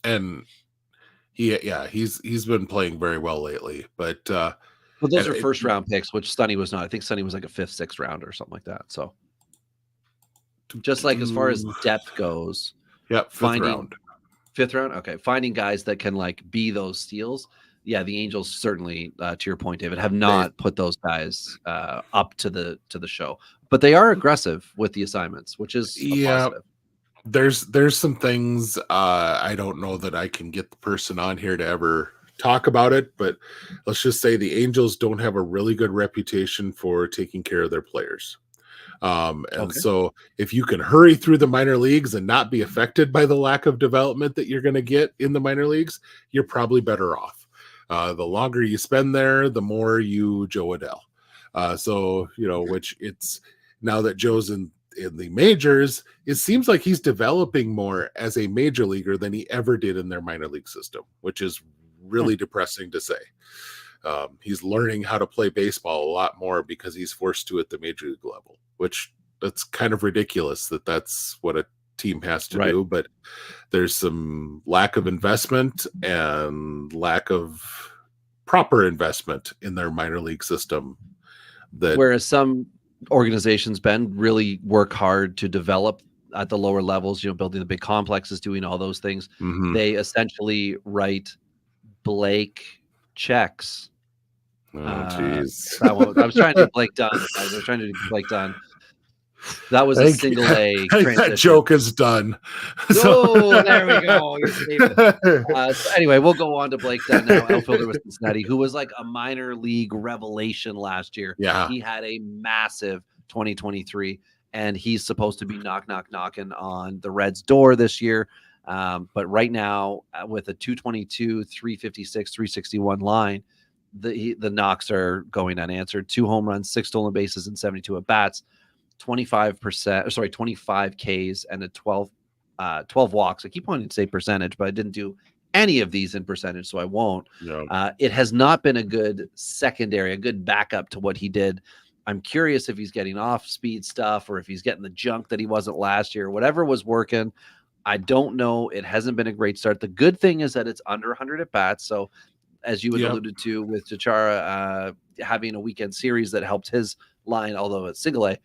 And he's been playing very well lately, but those are first round picks, which Sonny was not. I think Sonny was like a 5th, 6th round or something like that. So just like as far as depth goes, fifth round. Okay. Finding guys that can be those steals. Yeah, the Angels certainly, to your point, David, have not put those guys up to the show, but they are aggressive with the assignments, which is positive. There's some things I don't know that I can get the person on here to ever talk about it, but let's just say the Angels don't have a really good reputation for taking care of their players. So if you can hurry through the minor leagues and not be affected by the lack of development that you're going to get in the minor leagues, you're probably better off. The longer you spend there, the more you Joe Adell. Which it's now that Joe's in the majors, it seems like he's developing more as a major leaguer than he ever did in their minor league system, which is really depressing to say. He's learning how to play baseball a lot more because he's forced to at the major league level, which that's kind of ridiculous that's what a team has to do, but there's some lack of investment and lack of proper investment in their minor league system. Whereas some organizations, Ben, really work hard to develop at the lower levels, building the big complexes, doing all those things. Mm-hmm. They essentially write Blake checks. Oh, jeez. I was trying to do Blake Dunn. That was a single A transition. That joke is done. Oh, there we go. So anyway, we'll go on to Blake Dunn now, outfielder with Cincinnati, who was like a minor league revelation last year. Yeah. He had a massive 2023, and he's supposed to be knocking on the Reds' door this year. But right now, with a 222, 356, 361 line, the knocks are going unanswered. 2 home runs, 6 stolen bases, and 72 at bats. 25 Ks and 12 walks. I keep wanting to say percentage, but I didn't do any of these in percentage, so I won't. Yeah. It has not been a good secondary, a good backup to what he did. I'm curious if he's getting off speed stuff or if he's getting the junk that he wasn't last year. Whatever was working, I don't know. It hasn't been a great start. The good thing is that it's under 100 at bats. So as you had alluded to with Dechara having a weekend series that helped his line, although it's single A,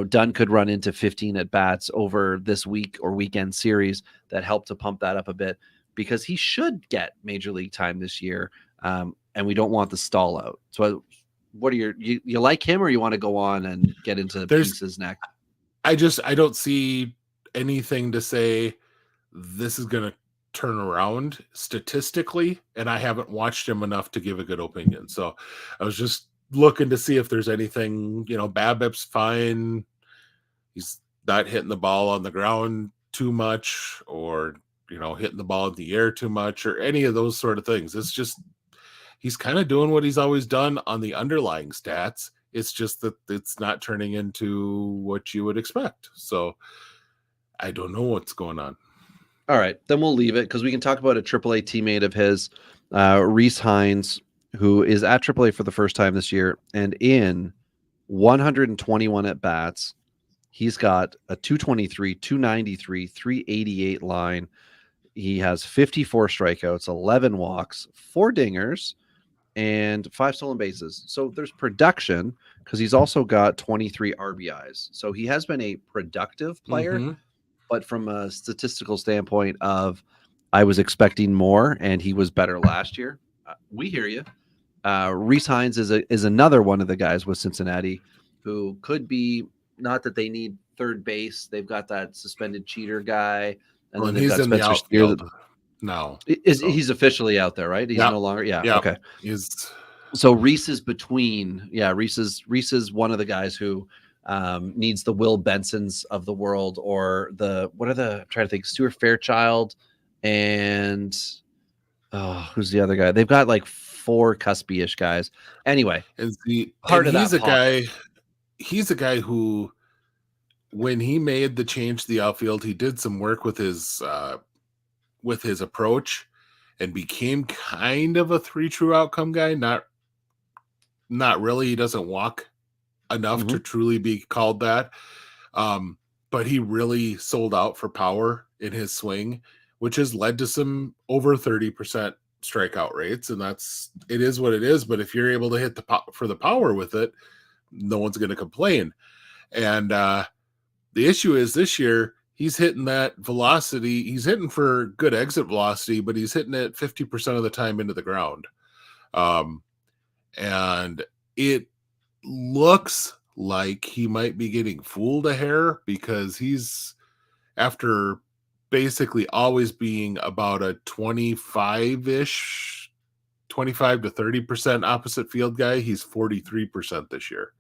Dunn could run into 15 at bats over this week or weekend series that helped to pump that up a bit, because he should get major league time this year. And we don't want the stall out. So what are you like him, or you want to go on and get into pieces next? I don't see anything to say this is going to turn around statistically, and I haven't watched him enough to give a good opinion. So I was just looking to see if there's anything, BABIP's fine. He's not hitting the ball on the ground too much, or hitting the ball in the air too much or any of those sort of things. It's just he's kind of doing what he's always done on the underlying stats. It's just that it's not turning into what you would expect. So I don't know what's going on. All right, then we'll leave it because we can talk about a AAA teammate of his, Rhys Hines, who is at AAA for the first time this year. And in 121 at bats, he's got a 223, 293, 388 line. He has 54 strikeouts, 11 walks, 4 dingers, and 5 stolen bases. So there's production because he's also got 23 RBIs. So he has been a productive player. Mm-hmm. But from a statistical standpoint of I was expecting more and he was better last year, we hear you. Rhys Hines is another one of the guys with Cincinnati who could be, not that they need third base. They've got that suspended cheater guy. And then they've got Spencer Steer. No. He's officially out there, right? He's no longer. Yeah. Okay. So Rhys is between. Yeah. Rhys is one of the guys who needs the Will Bensons of the world, or I'm trying to think, Stuart Fairchild and who's the other guy? They've got like 4 cuspy-ish guys. Anyway, he's a guy who, when he made the change to the outfield, he did some work with his approach and became kind of a 3 true outcome guy. Not really. He doesn't walk enough to truly be called that. But he really sold out for power in his swing, which has led to some over 30% strikeout rates. And it is what it is. But if you're able to hit for the power with it, no one's going to complain. And the issue is this year, he's hitting that velocity. He's hitting for good exit velocity, but he's hitting it 50% of the time into the ground. And it looks like he might be getting fooled a hair, because he's, after basically always being about a 25 to 30% opposite field guy, he's 43% this year.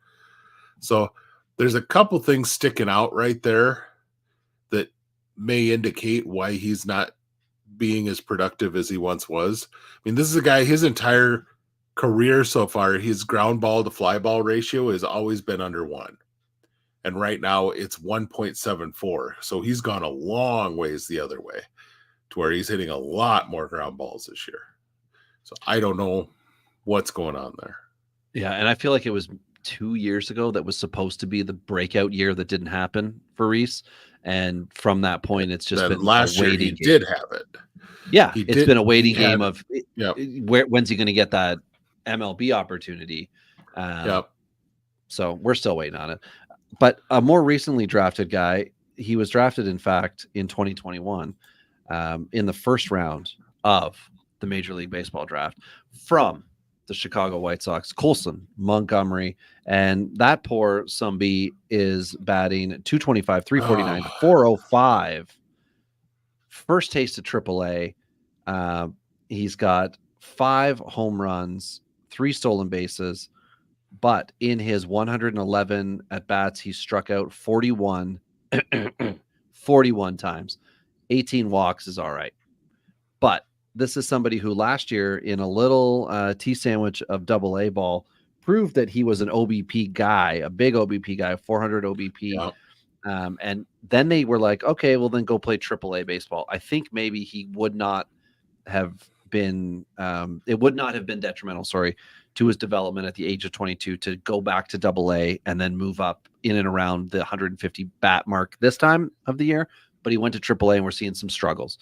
So there's a couple things sticking out right there that may indicate why he's not being as productive as he once was. I mean, this is a guy, his entire career so far, his ground ball to fly ball ratio has always been under 1. And right now it's 1.74. So he's gone a long ways the other way, to where he's hitting a lot more ground balls this year. So I don't know what's going on there. Yeah. And I feel like it was 2 years ago that was supposed to be the breakout year that didn't happen for Rhys. And from that point, it's just been last year he did have it. Yeah. It's been a waiting game of when's he going to get that MLB opportunity. So we're still waiting on it. But a more recently drafted guy, he was drafted, in fact, in 2021 in the first round of the Major League Baseball draft from the Chicago White Sox, Colson Montgomery. And that poor Sumby is batting 225, 349, 405. First taste of AAA. He's got 5 home runs, 3 stolen bases, but in his 111 at bats, he struck out 41 times. 18 walks is all right. But this is somebody who last year, in a little tea sandwich of AA ball, proved that he was an OBP guy, a big OBP guy, 400 OBP. And then they were like, okay, well, then go play AAA baseball. I think maybe he would not have been, it would not have been detrimental, to his development at the age of 22 to go back to AA and then move up in and around the 150 bat mark this time of the year. But he went to AAA and we're seeing some struggles.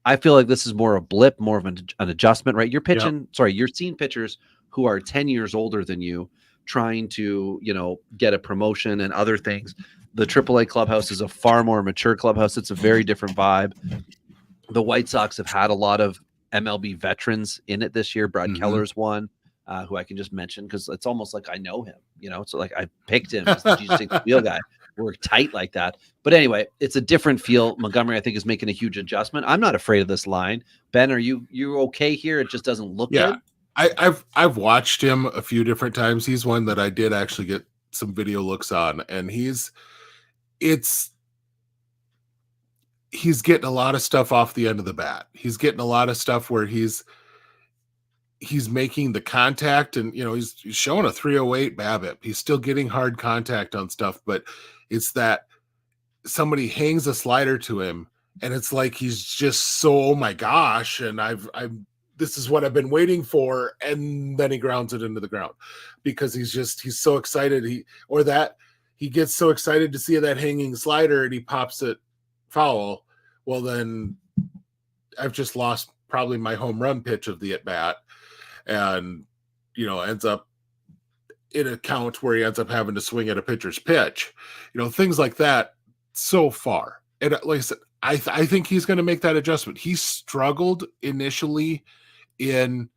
I feel like this is more a blip, more of an adjustment, right? You're pitching, you're seeing pitchers who are 10 years older than you trying to, get a promotion and other things. The AAA clubhouse is a far more mature clubhouse. It's a very different vibe. The White Sox have had a lot of MLB veterans in it this year. Brad Keller's one, who I can just mention because it's almost like I know him, so like I picked him as the Jesus Takes the Wheel guy. We're tight like that. But anyway, it's a different feel. Montgomery, I think, is making a huge adjustment. I'm not afraid of this line. Ben, are you okay here? It just doesn't look good. I've watched him a few different times. He's one that I did actually get some video looks on, and he's getting a lot of stuff off the end of the bat. He's getting a lot of stuff where he's making the contact, and he's showing a 308 BABIP. He's still getting hard contact on stuff, but it's that somebody hangs a slider to him and it's like he's just so, oh my gosh, and this is what I've been waiting for, and then he grounds it into the ground because he's so excited. He gets so excited to see that hanging slider and he pops it foul. Well, then I've just lost probably my home run pitch of the at bat, and ends up in a count where he ends up having to swing at a pitcher's pitch, things like that so far. And like I said, I think he's going to make that adjustment. He struggled initially in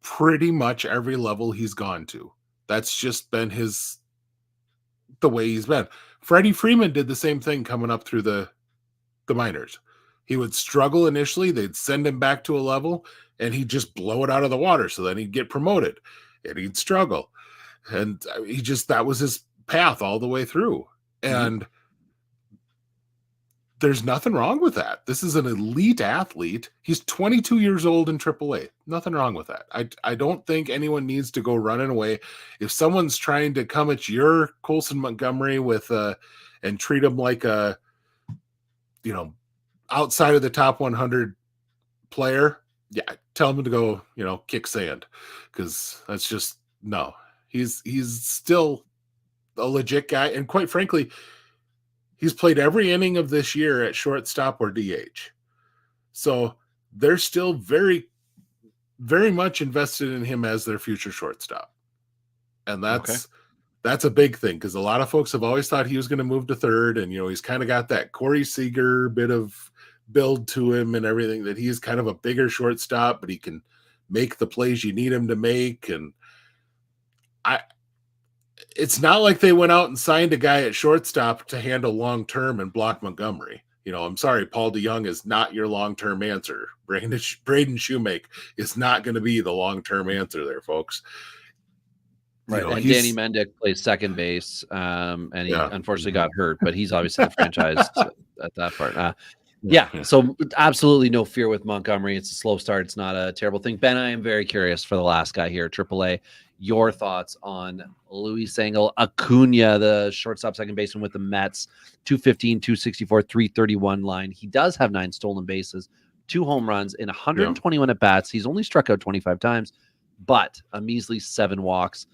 pretty much every level he's gone to. That's just been the way he's been. Freddie Freeman did the same thing coming up through the minors. He would struggle initially. They'd send him back to a level and he'd just blow it out of the water. So then he'd get promoted and he'd struggle. And that was his path all the way through. And there's nothing wrong with that. This is an elite athlete. He's 22 years old in AAA. Nothing wrong with that. I don't think anyone needs to go running away. If someone's trying to come at your Colson Montgomery and treat him like a, outside of the top 100 player, tell him to go, kick sand, because that's just no. He's still a legit guy, and quite frankly, he's played every inning of this year at shortstop or DH. So they're still very, very much invested in him as their future shortstop. And that's a big thing, because a lot of folks have always thought he was going to move to third, and he's kind of got that Corey Seager bit of build to him and everything, that he's kind of a bigger shortstop, but he can make the plays you need him to make. And it's not like they went out and signed a guy at shortstop to handle long-term and block Montgomery. I'm sorry, Paul DeYoung is not your long-term answer. Braden Shoemake is not going to be the long-term answer there, folks. Right. And Danny Mendick plays second base, and he unfortunately got hurt, but he's obviously the franchise at that part. So absolutely no fear with Montgomery. It's a slow start. It's not a terrible thing. Ben, I am very curious for the last guy here, AAA. Your thoughts on Luis Angel Acuna, the shortstop second baseman with the Mets, 215, 264, 331 line. He does have 9 stolen bases, 2 home runs in 121 at bats. He's only struck out 25 times, but a measly 7 walks.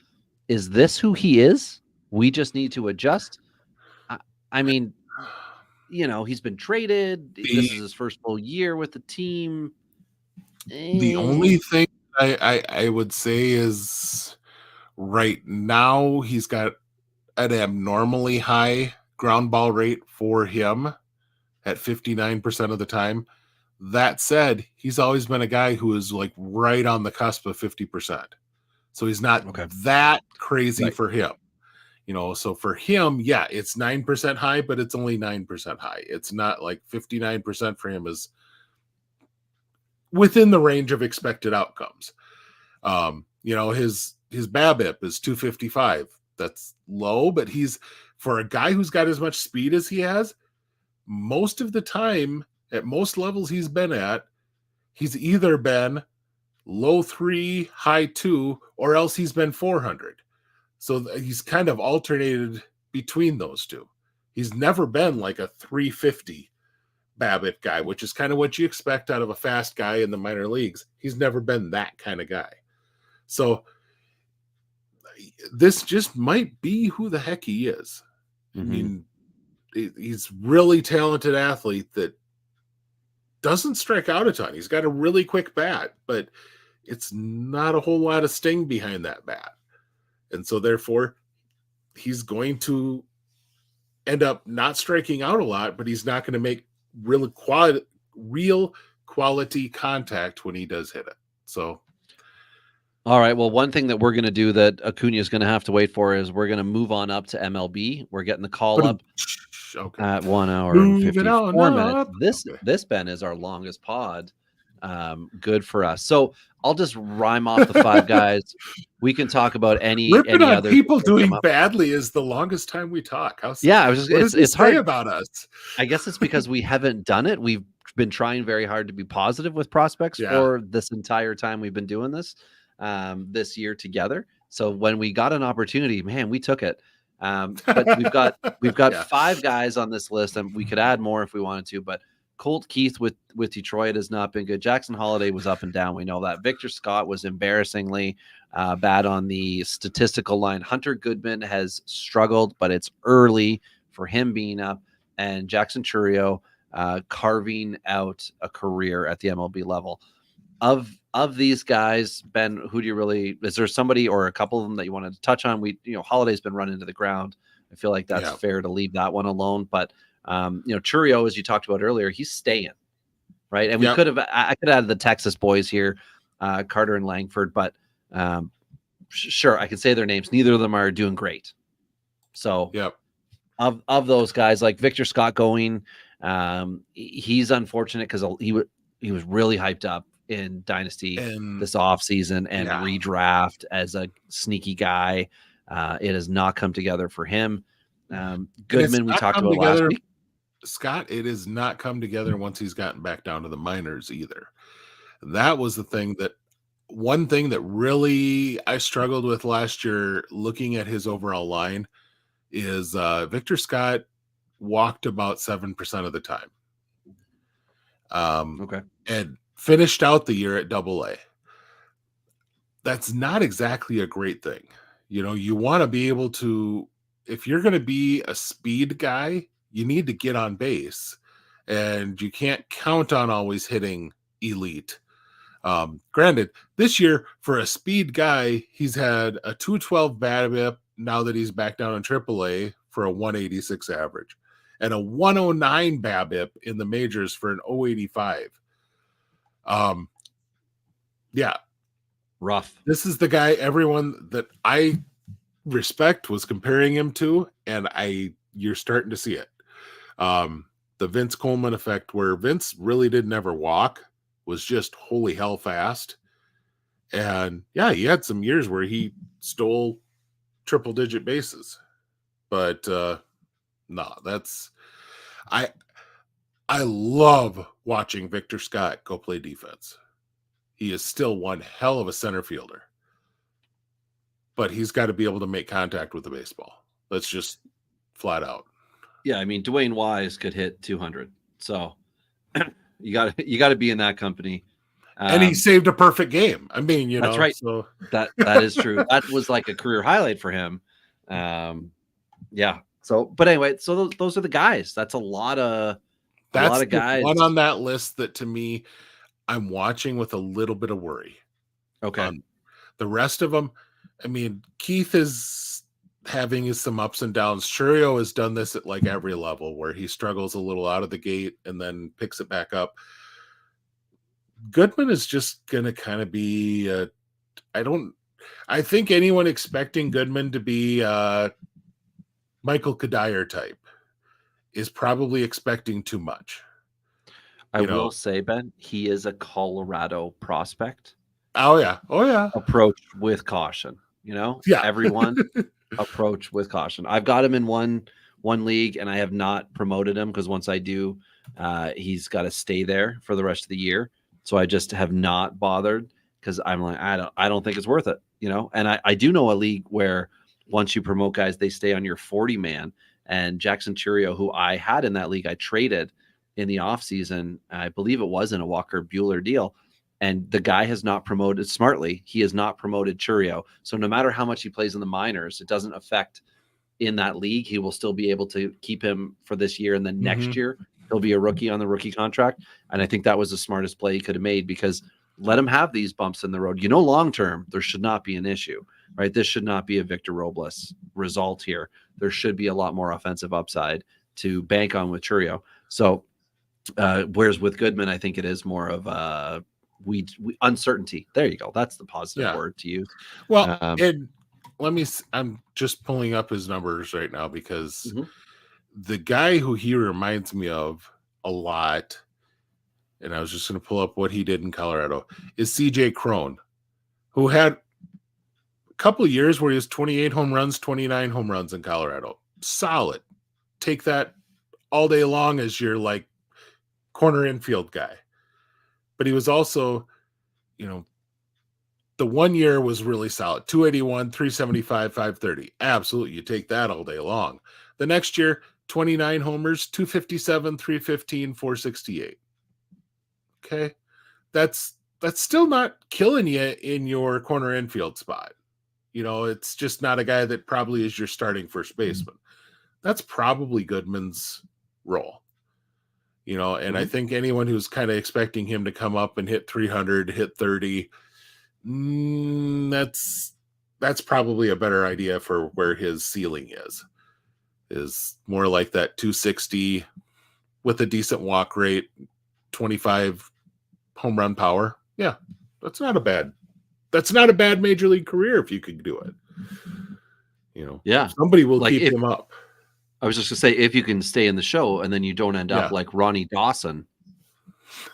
Is this who he is? We just need to adjust. I mean, he's been traded. This is his first full year with the team. The only thing I would say is right now he's got an abnormally high ground ball rate for him at 59% of the time. That said, he's always been a guy who is like right on the cusp of 50%. So he's not that crazy for him. So for him, it's 9% high, but it's only 9% high. It's not like 59% for him is within the range of expected outcomes. His BABIP is 255. That's low, but he's, for a guy who's got as much speed as he has, most of the time at most levels he's been at, he's either been low 3, high 2, or else he's been 400. So he's kind of alternated between those two. He's never been like a 350 BABIP guy, which is kind of what you expect out of a fast guy in the minor leagues. He's never been that kind of guy. So this just might be who the heck he is. I mean, he's really talented athlete that doesn't strike out a ton. He's got a really quick bat, but it's not a whole lot of sting behind that bat. And so therefore he's going to end up not striking out a lot, but he's not going to make real quality contact when he does hit it. So, all right. Well, one thing that we're going to do that Acuna is going to have to wait for is we're going to move on up to MLB. We're getting the call up at 1 hour and 54 minutes. This, Ben, is our longest pod Good for us. So I'll just rhyme off the 5 guys. We can talk about any Ripping on others people that come doing up. badly is the longest time we talk. What What does he it's say hard. about us? I guess it's because we haven't done it. We've been trying very hard to be positive with prospects for this entire time we've been doing this year together. So when we got an opportunity, man, we took it. But we've got 5 guys on this list, and we could add more if we wanted to. But Colt Keith with Detroit has not been good. Jackson Holiday was up and down. We know that. Victor Scott was embarrassingly bad on the statistical line. Hunter Goodman has struggled, but it's early for him being up. And Jackson Chourio carving out a career at the MLB level. Of these guys, Ben, who do you really? Is there somebody or a couple of them that you wanted to touch on? Holiday's been run into the ground. I feel like that's fair to leave that one alone. But Chourio, as you talked about earlier, he's staying, right? And I could have added the Texas boys here, Carter and Langford, but sure, I can say their names. Neither of them are doing great. So of those guys, like Victor Scott going, he's unfortunate because he was really hyped up in Dynasty this offseason and redraft as a sneaky guy. It has not come together for him. Goodman, we talked about last week. Scott, it has not come together once he's gotten back down to the minors either. That was one thing that really I struggled with last year looking at his overall line is Victor Scott walked about 7% of the time. And finished out the year at AA. That's not exactly a great thing. You want to be able to, if you're going to be a speed guy, you need to get on base, and you can't count on always hitting elite. Granted, this year for a speed guy, he's had a 212 BABIP now that he's back down in AAA for a 186 average, and a 109 BABIP in the majors for an 085. Rough. This is the guy everyone that I respect was comparing him to, and you're starting to see it. The Vince Coleman effect, where Vince really did never walk, was just holy hell fast. And he had some years where he stole triple digit bases. But no, that's I love watching Victor Scott go play defense. He is still one hell of a center fielder. But he's got to be able to make contact with the baseball. That's just flat out. Yeah, I mean, Dwayne Wise could hit 200. So you got to be in that company. And he saved a perfect game. I mean, that's right. So that is true. That was like a career highlight for him. So, but anyway, so those are the guys. That's a lot of guys. One on that list that to me, I'm watching with a little bit of worry. Okay. The rest of them, I mean, Keith is having some ups and downs. Chourio has done this at like every level where he struggles a little out of the gate and then picks it back up. Goodman is just going to kind of be, I think anyone expecting Goodman to be Michael Kadire type is probably expecting too much. I will say, Ben, he is a Colorado prospect. Oh yeah. Approach with caution. Everyone approach with caution. I've got him in one league, and I have not promoted him because once I do, he's got to stay there for the rest of the year. So I just have not bothered because I'm like, I don't think it's worth it. And I do know a league where once you promote guys, they stay on your 40 man. And Jackson Chourio, who I had in that league, I traded in the offseason. I believe it was in a Walker Buehler deal. And the guy has not promoted smartly. He has not promoted Chourio. So no matter how much he plays in the minors, it doesn't affect in that league. He will still be able to keep him for this year. And then next year, he'll be a rookie on the rookie contract. And I think that was the smartest play he could have made because let him have these bumps in the road. Long term, there should not be an issue, right? This should not be a Victor Robles result here. There should be a lot more offensive upside to bank on with Chourio. So whereas with Goodman, I think it is more of we uncertainty. There you go. That's the positive word to use. Well, and I'm just pulling up his numbers right now because the guy who he reminds me of a lot and I was just going to pull up what he did in Colorado, is CJ Cron, who had a couple of years where he has 28 home runs, 29 home runs in Colorado. Solid. Take that all day long as your like corner infield guy. But he was also, you know, the 1 year was really solid. 281, 375, 530. Absolutely. You take that all day long. The next year, 29 homers, 257, 315, 468. Okay. That's still not killing you in your corner infield spot. You know, it's just not a guy that probably is your starting first baseman. That's probably Goodman's role. You know, and I think anyone who's kind of expecting him to come up and hit 300, hit 30, that's probably a better idea for where his ceiling is more like that 260 with a decent walk rate, 25 home run power. Yeah, that's not a bad major league career if you could do it. You know, yeah, somebody will keep him up. I was just gonna say, if you can stay in the show and then you don't end up like Ronnie Dawson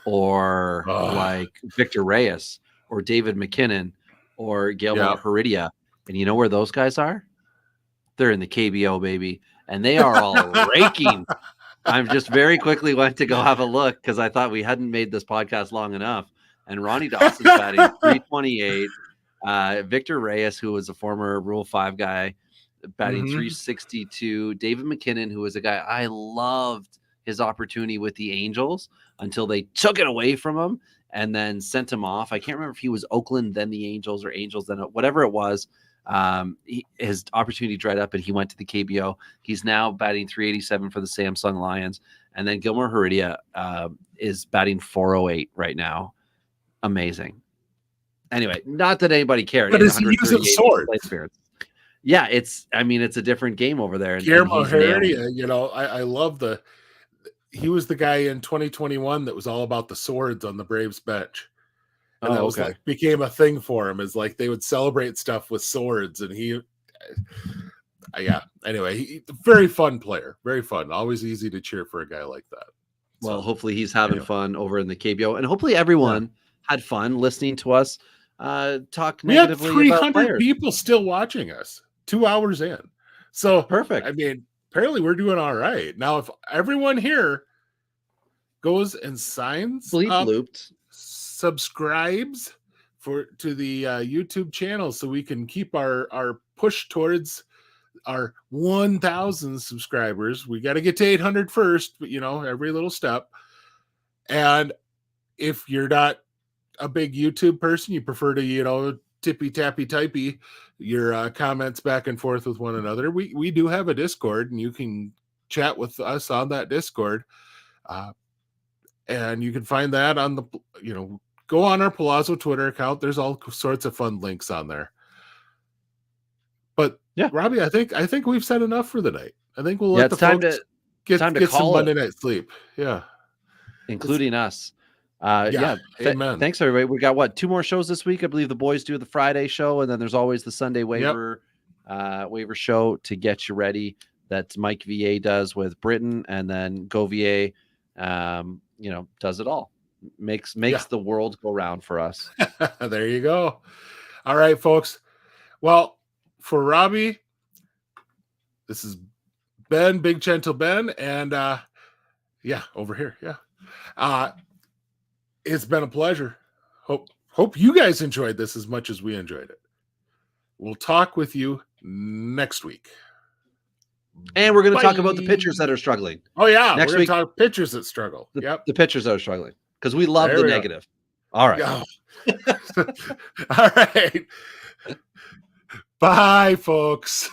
or like Victor Reyes or David McKinnon or Guillermo Heredia, and you know where those guys are? They're in the KBO, baby, and they are all raking. I'm just very quickly went to go have a look because I thought we hadn't made this podcast long enough. And Ronnie Dawson's batting 328. Victor Reyes, who was a former Rule 5 guy, batting 362. David McKinnon, who was a guy I loved his opportunity with the Angels until they took it away from him and then sent him off. I can't remember if he was Oakland, then the Angels, or Angels, then whatever it was. His opportunity dried up and he went to the KBO. He's now batting 387 for the Samsung Lions. And then Guillermo Heredia is batting 408 right now. Amazing. Anyway, not that anybody cared. But is he using swords? Yeah, it's a different game over there. Guillermo Heredia, you know, I love he was the guy in 2021 that was all about the swords on the Braves bench. And that was like became a thing for him, is like they would celebrate stuff with swords. And anyway, very fun player, very fun. Always easy to cheer for a guy like that. Well, hopefully he's having fun over in the KBO, and hopefully everyone had fun listening to us talk negatively. We had 300 people still watching us 2 hours in. So perfect. I mean, apparently we're doing all right. Now, if everyone here goes and signs up, subscribes to the YouTube channel so we can keep our push towards our 1,000 subscribers. We got to get to 800 first, but you know, every little step. And if you're not a big YouTube person, you prefer to, you know, tippy tappy typey your comments back and forth with one another, we do have a Discord, and you can chat with us on that Discord, and you can find that on the, you know, go on our Palazzo Twitter account. There's all sorts of fun links on there. But yeah, Robbie, I think we've said enough for the night. I think we'll let the folks get some Monday night sleep. Yeah, including us. Thanks everybody. We got 2 more shows this week. I believe the boys do the Friday show, and then there's always the Sunday waiver show to get you ready that Mike VA does with Britain, and then Govier you know, does it all. Makes the world go round for us. There you go. All right, folks. Well, for Robbie, this is Ben, Big Gentle Ben, and over here. Yeah. It's been a pleasure. Hope you guys enjoyed this as much as we enjoyed it. We'll talk with you next week. And we're going to talk about the pitchers that are struggling. Oh, yeah. Next week, talk pitchers that struggle. The pitchers that are struggling, because we love the negative. All right. All right. Bye, folks.